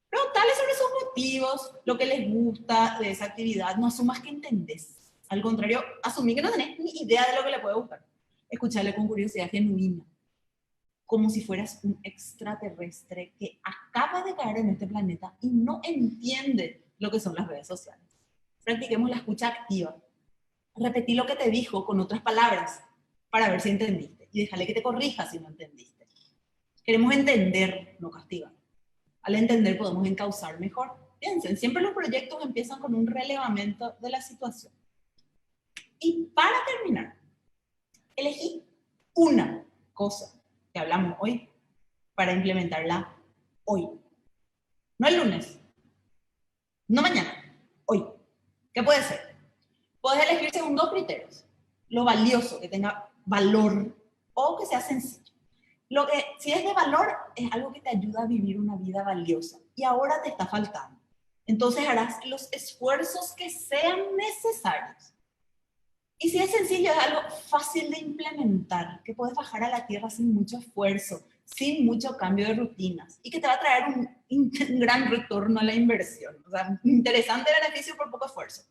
Preguntarles sobre sus motivos, lo que les gusta de esa actividad. No asumas que entendés. Al contrario, asumí que no tenés ni idea de lo que le puede gustar. Escucharle con curiosidad genuina. Como si fueras un extraterrestre que acaba de caer en este planeta y no entiende lo que son las redes sociales. Practiquemos la escucha activa. Repetí lo que te dijo con otras palabras para ver si entendiste. Y déjale que te corrija si no entendiste. Queremos entender, no castigar. Al entender podemos encauzar mejor. Piensen, siempre los proyectos empiezan con un relevamiento de la situación. Y para terminar, elegí una cosa que hablamos hoy para implementarla hoy. No el lunes, no mañana, hoy. ¿Qué puede ser? Puedes elegir según 2 criterios. Lo valioso, que tenga valor, o que sea sencillo. Lo que, si es de valor, es algo que te ayuda a vivir una vida valiosa. Y ahora te está faltando. Entonces harás los esfuerzos que sean necesarios. Y si es sencillo, es algo fácil de implementar, que puedes bajar a la tierra sin mucho esfuerzo, sin mucho cambio de rutinas, y que te va a traer un gran retorno a la inversión. O sea, interesante beneficio por poco esfuerzo.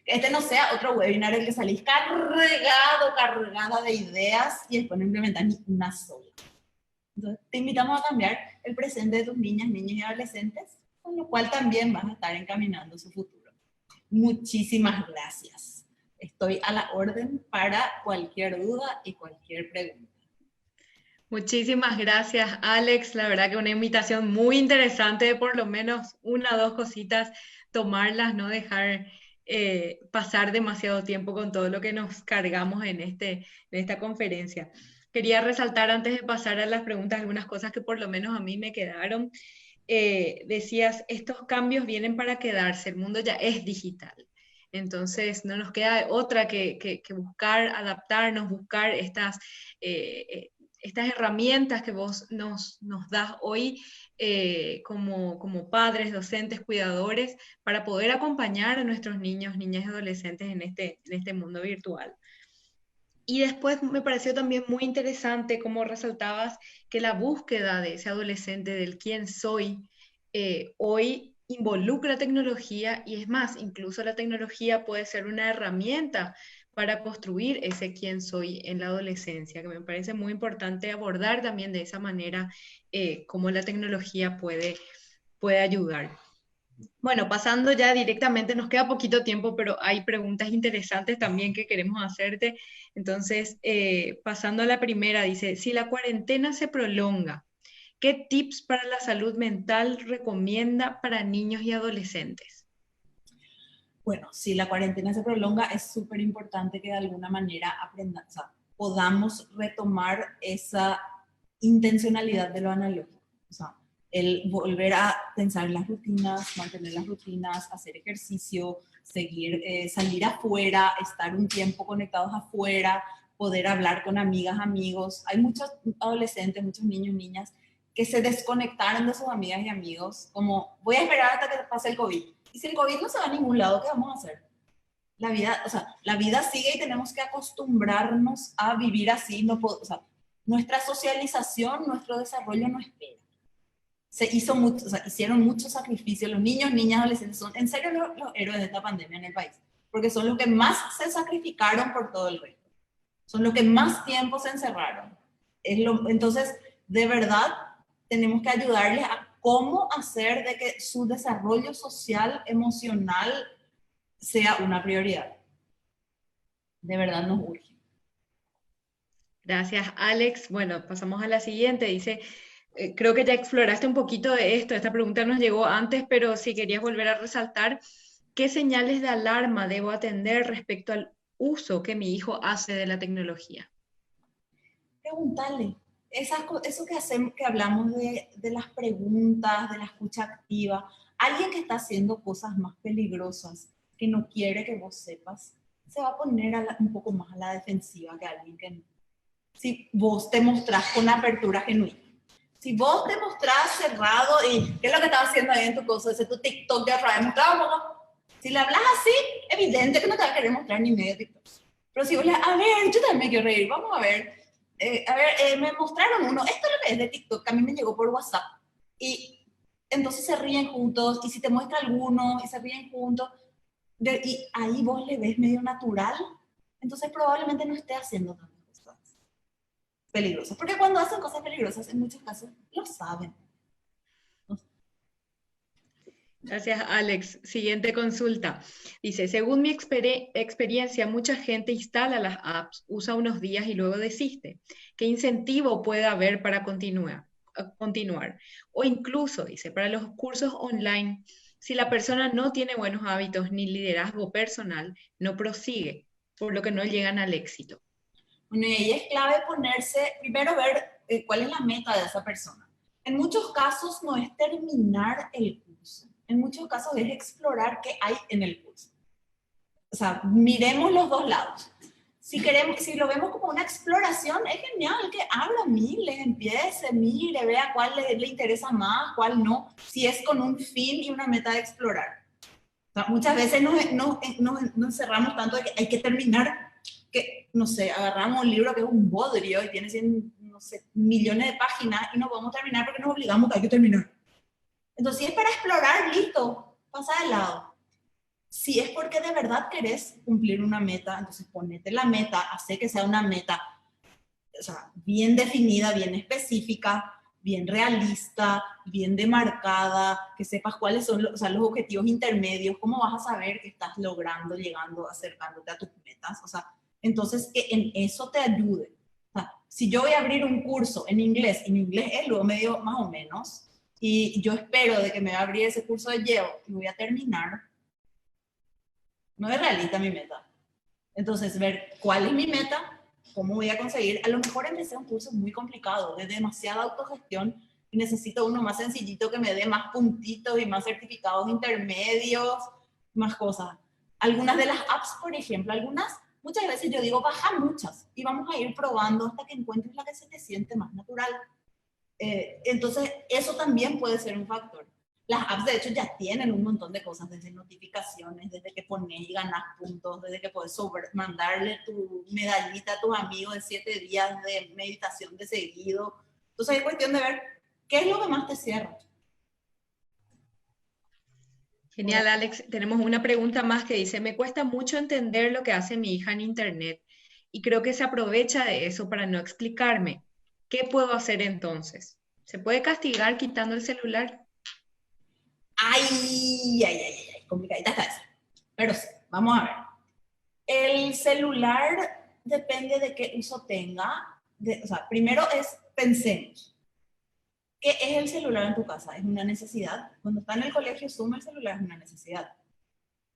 Que este no sea otro webinar en el que salís cargada de ideas y después no implementas ni una sola. Entonces, te invitamos a cambiar el presente de tus niñas, niños y adolescentes, con lo cual también vas a estar encaminando su futuro. Muchísimas gracias. Estoy a la orden para cualquier duda y cualquier pregunta. Muchísimas gracias, Alex. La verdad que una invitación muy interesante, de por lo menos 1 o 2 cositas, tomarlas, no dejar pasar demasiado tiempo con todo lo que nos cargamos en esta conferencia. Quería resaltar antes de pasar a las preguntas algunas cosas que por lo menos a mí me quedaron. Decías, estos cambios vienen para quedarse, el mundo ya es digital. Entonces no nos queda otra que buscar, adaptarnos, buscar estas herramientas que vos nos das hoy como padres, docentes, cuidadores, para poder acompañar a nuestros niños, niñas y adolescentes en este mundo virtual. Y después me pareció también muy interesante cómo resaltabas que la búsqueda de ese adolescente del quién soy hoy involucra tecnología, y es más, incluso la tecnología puede ser una herramienta para construir ese quién soy en la adolescencia, que me parece muy importante abordar también de esa manera cómo la tecnología puede ayudar. Bueno, pasando ya directamente, nos queda poquito tiempo, pero hay preguntas interesantes también que queremos hacerte. Entonces, pasando a la primera, dice, si la cuarentena se prolonga, ¿qué tips para la salud mental recomienda para niños y adolescentes? Bueno, si la cuarentena se prolonga, es súper importante que de alguna manera o sea, podamos retomar esa intencionalidad de lo analógico. O sea, el volver a pensar en las rutinas, mantener las rutinas, hacer ejercicio, salir afuera, estar un tiempo conectados afuera, poder hablar con amigas, amigos. Hay muchos adolescentes, muchos niños, niñas que se desconectaron de sus amigas y amigos, como voy a esperar hasta que pase el COVID. Y si el COVID no se va a ningún lado, ¿qué vamos a hacer? La vida sigue y tenemos que acostumbrarnos a vivir así. O sea, nuestra socialización, nuestro desarrollo no espera. Hicieron muchos sacrificios. Los niños, niñas, adolescentes son en serio los héroes de esta pandemia en el país, porque son los que más se sacrificaron por todo el resto. Son los que más tiempo se encerraron. Entonces, de verdad, tenemos que ayudarles a cómo hacer de que su desarrollo social, emocional, sea una prioridad. De verdad nos urge. Gracias, Alex. Bueno, pasamos a la siguiente. Dice, creo que ya exploraste un poquito de esto. Esta pregunta nos llegó antes, pero si querías volver a resaltar, ¿qué señales de alarma debo atender respecto al uso que mi hijo hace de la tecnología? Preguntarle. Eso que hablamos de las preguntas, de la escucha activa, alguien que está haciendo cosas más peligrosas, que no quiere que vos sepas, se va a poner un poco más a la defensiva que alguien que no. Si vos te mostrás con apertura genuina. Si vos te mostrás cerrado y qué es lo que estás haciendo ahí en tu cosa, ese tu TikTok de atrás, mostrar un poco. Si le hablas así, evidente que no te va a querer mostrar ni medio TikTok. Pero si vos le a ver, yo también me quiero reír, vamos a ver. Me mostraron uno, esto es lo que es de TikTok, que a mí me llegó por WhatsApp. Y entonces se ríen juntos, y si te muestra alguno, y se ríen juntos, y ahí vos le ves medio natural, entonces probablemente no esté haciendo tantas cosas peligrosas. Porque cuando hacen cosas peligrosas, en muchos casos, lo saben. Gracias, Alex. Siguiente consulta. Dice, según mi experiencia, mucha gente instala las apps, usa unos días y luego desiste. ¿Qué incentivo puede haber para continuar? O incluso, dice, para los cursos online, si la persona no tiene buenos hábitos ni liderazgo personal, no prosigue, por lo que no llegan al éxito. Bueno, y ahí es clave ponerse, primero ver cuál es la meta de esa persona. En muchos casos no es terminar el curso. En muchos casos es explorar qué hay en el curso. O sea, miremos los dos lados. Si lo vemos como una exploración, es genial que abra miles, empiece, mire, vea cuál le interesa más, cuál no, si es con un fin y una meta de explorar. O sea, muchas veces nos encerramos tanto de que hay que terminar, que, no sé, agarramos un libro que es un bodrio y tiene 100, no sé, millones de páginas y no podemos terminar porque nos obligamos que hay que terminar. Entonces, si es para explorar, listo, pasa de lado. Si es porque de verdad querés cumplir una meta, entonces ponete la meta, hace que sea una meta, o sea, bien definida, bien específica, bien realista, bien demarcada, que sepas cuáles son los objetivos intermedios, cómo vas a saber que estás logrando, llegando, acercándote a tus metas. O sea, entonces que en eso te ayude. O sea, si yo voy a abrir un curso en inglés, y mi inglés es luego medio más o menos, y yo espero de que me va a abrir ese curso de Yale y voy a terminar, no es realista mi meta. Entonces, ver cuál es mi meta, cómo voy a conseguir. A lo mejor empecé un curso muy complicado, de demasiada autogestión, y necesito uno más sencillito que me dé más puntitos y más certificados intermedios, más cosas. Algunas de las apps, por ejemplo, muchas veces yo digo, baja muchas, y vamos a ir probando hasta que encuentres la que se te siente más natural. Entonces, eso también puede ser un factor. Las apps, de hecho, ya tienen un montón de cosas, desde notificaciones, desde que pones y ganas puntos, desde que puedes mandarle tu medallita a tus amigos de 7 días de meditación de seguido. Entonces, es cuestión de ver qué es lo que más te cierra. Genial, Alex. Tenemos una pregunta más que dice, me cuesta mucho entender lo que hace mi hija en Internet y creo que se aprovecha de eso para no explicarme. ¿Qué puedo hacer entonces? ¿Se puede castigar quitando el celular? Ay, complicadita está esa. Pero sí, vamos a ver. El celular depende de qué uso tenga. O sea, primero pensemos. ¿Qué es el celular en tu casa? ¿Es una necesidad? Cuando está en el colegio, suma el celular, es una necesidad.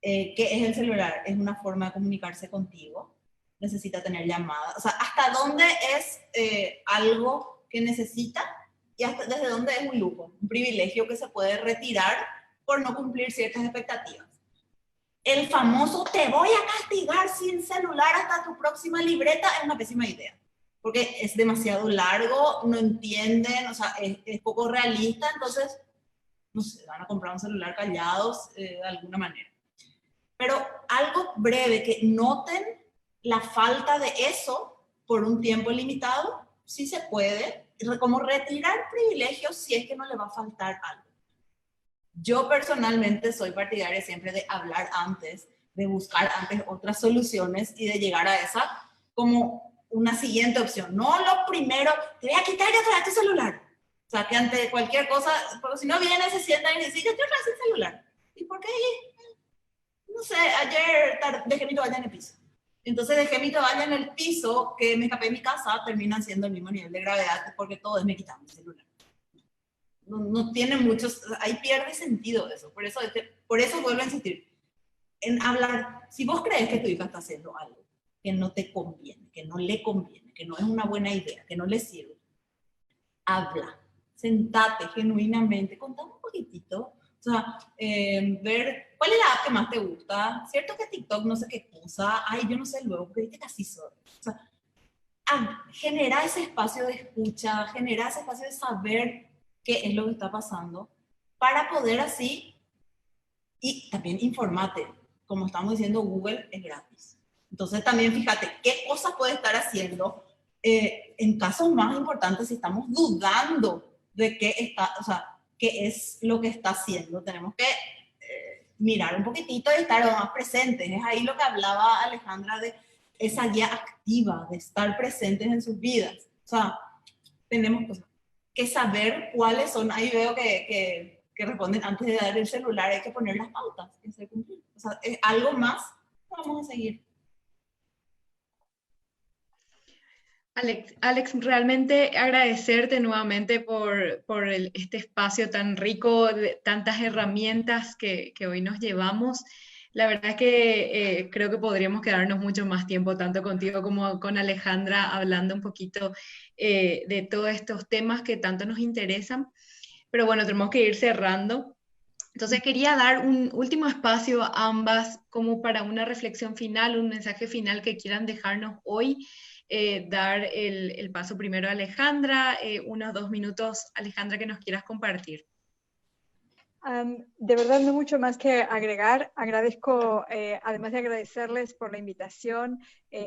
¿Qué es el celular? Es una forma de comunicarse contigo. Necesita tener llamadas. O sea, ¿hasta dónde es algo que necesita? Y desde dónde es un lujo, un privilegio que se puede retirar por no cumplir ciertas expectativas. El famoso te voy a castigar sin celular hasta tu próxima libreta es una pésima idea, porque es demasiado largo, no entienden, o sea, es poco realista, entonces, no sé, van a comprar un celular callados de alguna manera. Pero algo breve, que noten la falta de eso por un tiempo limitado, sí se puede, como retirar privilegios si es que no le va a faltar algo. Yo personalmente soy partidaria siempre de hablar antes, de buscar antes otras soluciones y de llegar a esa como una siguiente opción. No lo primero, te voy a quitar y traer tu celular. O sea, que ante cualquier cosa, porque si no viene, se sienta y dice, yo estoy sin celular. ¿Y por qué? No sé, ayer dejé mi toalla en el piso. Entonces dejé mi toalla en el piso, que me escapé de mi casa, terminan siendo el mismo nivel de gravedad, porque todo es me quitan mi celular. No tiene muchos, ahí pierde sentido eso. Por eso vuelvo a insistir en hablar. Si vos crees que tu hija está haciendo algo que no te conviene, que no le conviene, que no es una buena idea, que no le sirve, habla, sentate genuinamente, contame un poquitito, O sea, ver cuál es la app que más te gusta. Cierto que TikTok no sé qué cosa, ay, yo no sé luego, porque viste que así soy. O sea, genera ese espacio de escucha, genera ese espacio de saber qué es lo que está pasando, para poder así, y también informate. Como estamos diciendo, Google es gratis. Entonces también fíjate qué cosas puede estar haciendo en casos más importantes si estamos dudando de qué está, o sea, qué es lo que está haciendo. Tenemos que mirar un poquitito y estar más presentes. Es ahí lo que hablaba Alejandra de esa guía activa, de estar presentes en sus vidas. O sea, tenemos que saber cuáles son, ahí veo que responden antes de dar el celular, hay que poner las pautas, que se cumplen. O sea, algo más vamos a seguir. Alex, realmente agradecerte nuevamente por este espacio tan rico, de tantas herramientas que hoy nos llevamos. La verdad es que creo que podríamos quedarnos mucho más tiempo, tanto contigo como con Alejandra, hablando un poquito de todos estos temas que tanto nos interesan. Pero bueno, tenemos que ir cerrando. Entonces quería dar un último espacio a ambas como para una reflexión final, un mensaje final que quieran dejarnos hoy. Dar el paso primero a Alejandra, unos 2 minutos, Alejandra, que nos quieras compartir. De verdad, no mucho más que agregar. Agradezco, además de agradecerles por la invitación,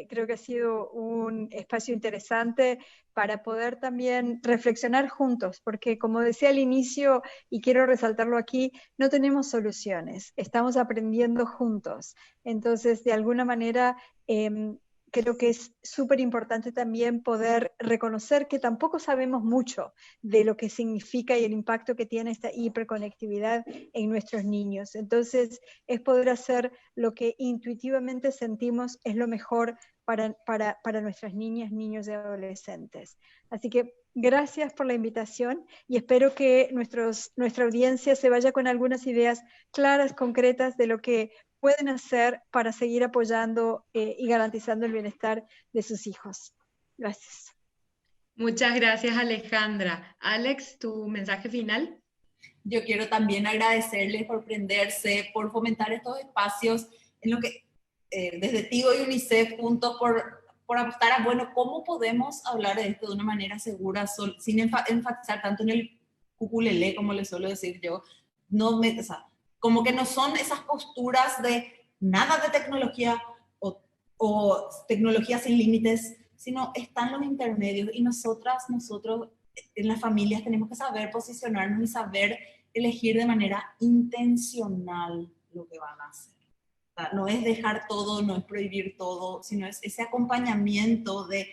creo que ha sido un espacio interesante para poder también reflexionar juntos, porque como decía al inicio, y quiero resaltarlo aquí, no tenemos soluciones, estamos aprendiendo juntos. Entonces, de alguna manera, creo que es súper importante también poder reconocer que tampoco sabemos mucho de lo que significa y el impacto que tiene esta hiperconectividad en nuestros niños. Entonces, es poder hacer lo que intuitivamente sentimos es lo mejor para nuestras niñas, niños y adolescentes. Así que gracias por la invitación y espero que nuestra audiencia se vaya con algunas ideas claras, concretas de lo que pueden hacer para seguir apoyando y garantizando el bienestar de sus hijos. Gracias. Muchas gracias, Alejandra. Alex, ¿tu mensaje final? Yo quiero también agradecerles por prenderse, por fomentar estos espacios en lo que desde Tigo y UNICEF juntos por apostar a, bueno, ¿cómo podemos hablar de esto de una manera segura, sin enfatizar tanto en el cuculelé, como les suelo decir yo? No me, o sea, como que no son esas posturas de nada de tecnología o tecnología sin límites, sino están los intermedios y nosotros en las familias tenemos que saber posicionarnos y saber elegir de manera intencional lo que van a hacer. O sea, no es dejar todo, no es prohibir todo, sino es ese acompañamiento de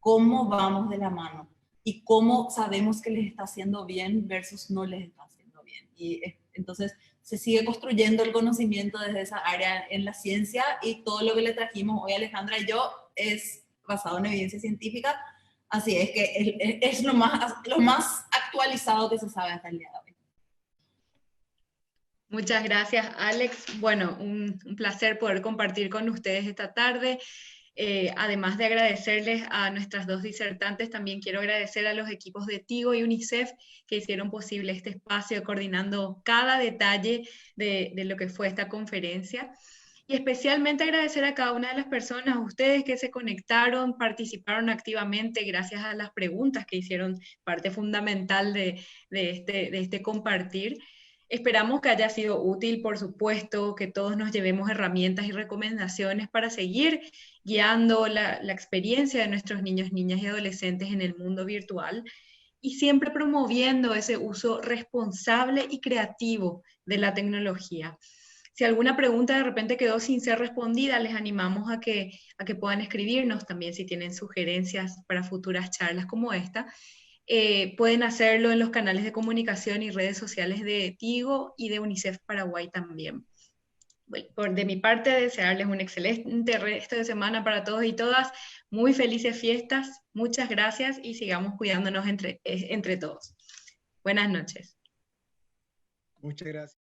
cómo vamos de la mano y cómo sabemos que les está haciendo bien versus no les está haciendo bien. Y entonces se sigue construyendo el conocimiento desde esa área en la ciencia y todo lo que le trajimos hoy Alejandra y yo es basado en evidencia científica, así es que es lo más actualizado que se sabe hasta el día de hoy. Muchas gracias, Alex. Bueno, un placer poder compartir con ustedes esta tarde. Además de agradecerles a nuestras dos disertantes, también quiero agradecer a los equipos de Tigo y UNICEF que hicieron posible este espacio, coordinando cada detalle de lo que fue esta conferencia. Y especialmente agradecer a cada una de las personas, a ustedes que se conectaron, participaron activamente, gracias a las preguntas que hicieron parte fundamental de este compartir. Esperamos que haya sido útil, por supuesto, que todos nos llevemos herramientas y recomendaciones para seguir guiando la experiencia de nuestros niños, niñas y adolescentes en el mundo virtual y siempre promoviendo ese uso responsable y creativo de la tecnología. Si alguna pregunta de repente quedó sin ser respondida, les animamos a que puedan escribirnos también si tienen sugerencias para futuras charlas como esta. Pueden hacerlo en los canales de comunicación y redes sociales de Tigo y de UNICEF Paraguay también. Bueno, de mi parte, desearles un excelente resto de semana para todos y todas. Muy felices fiestas, muchas gracias y sigamos cuidándonos entre todos. Buenas noches. Muchas gracias.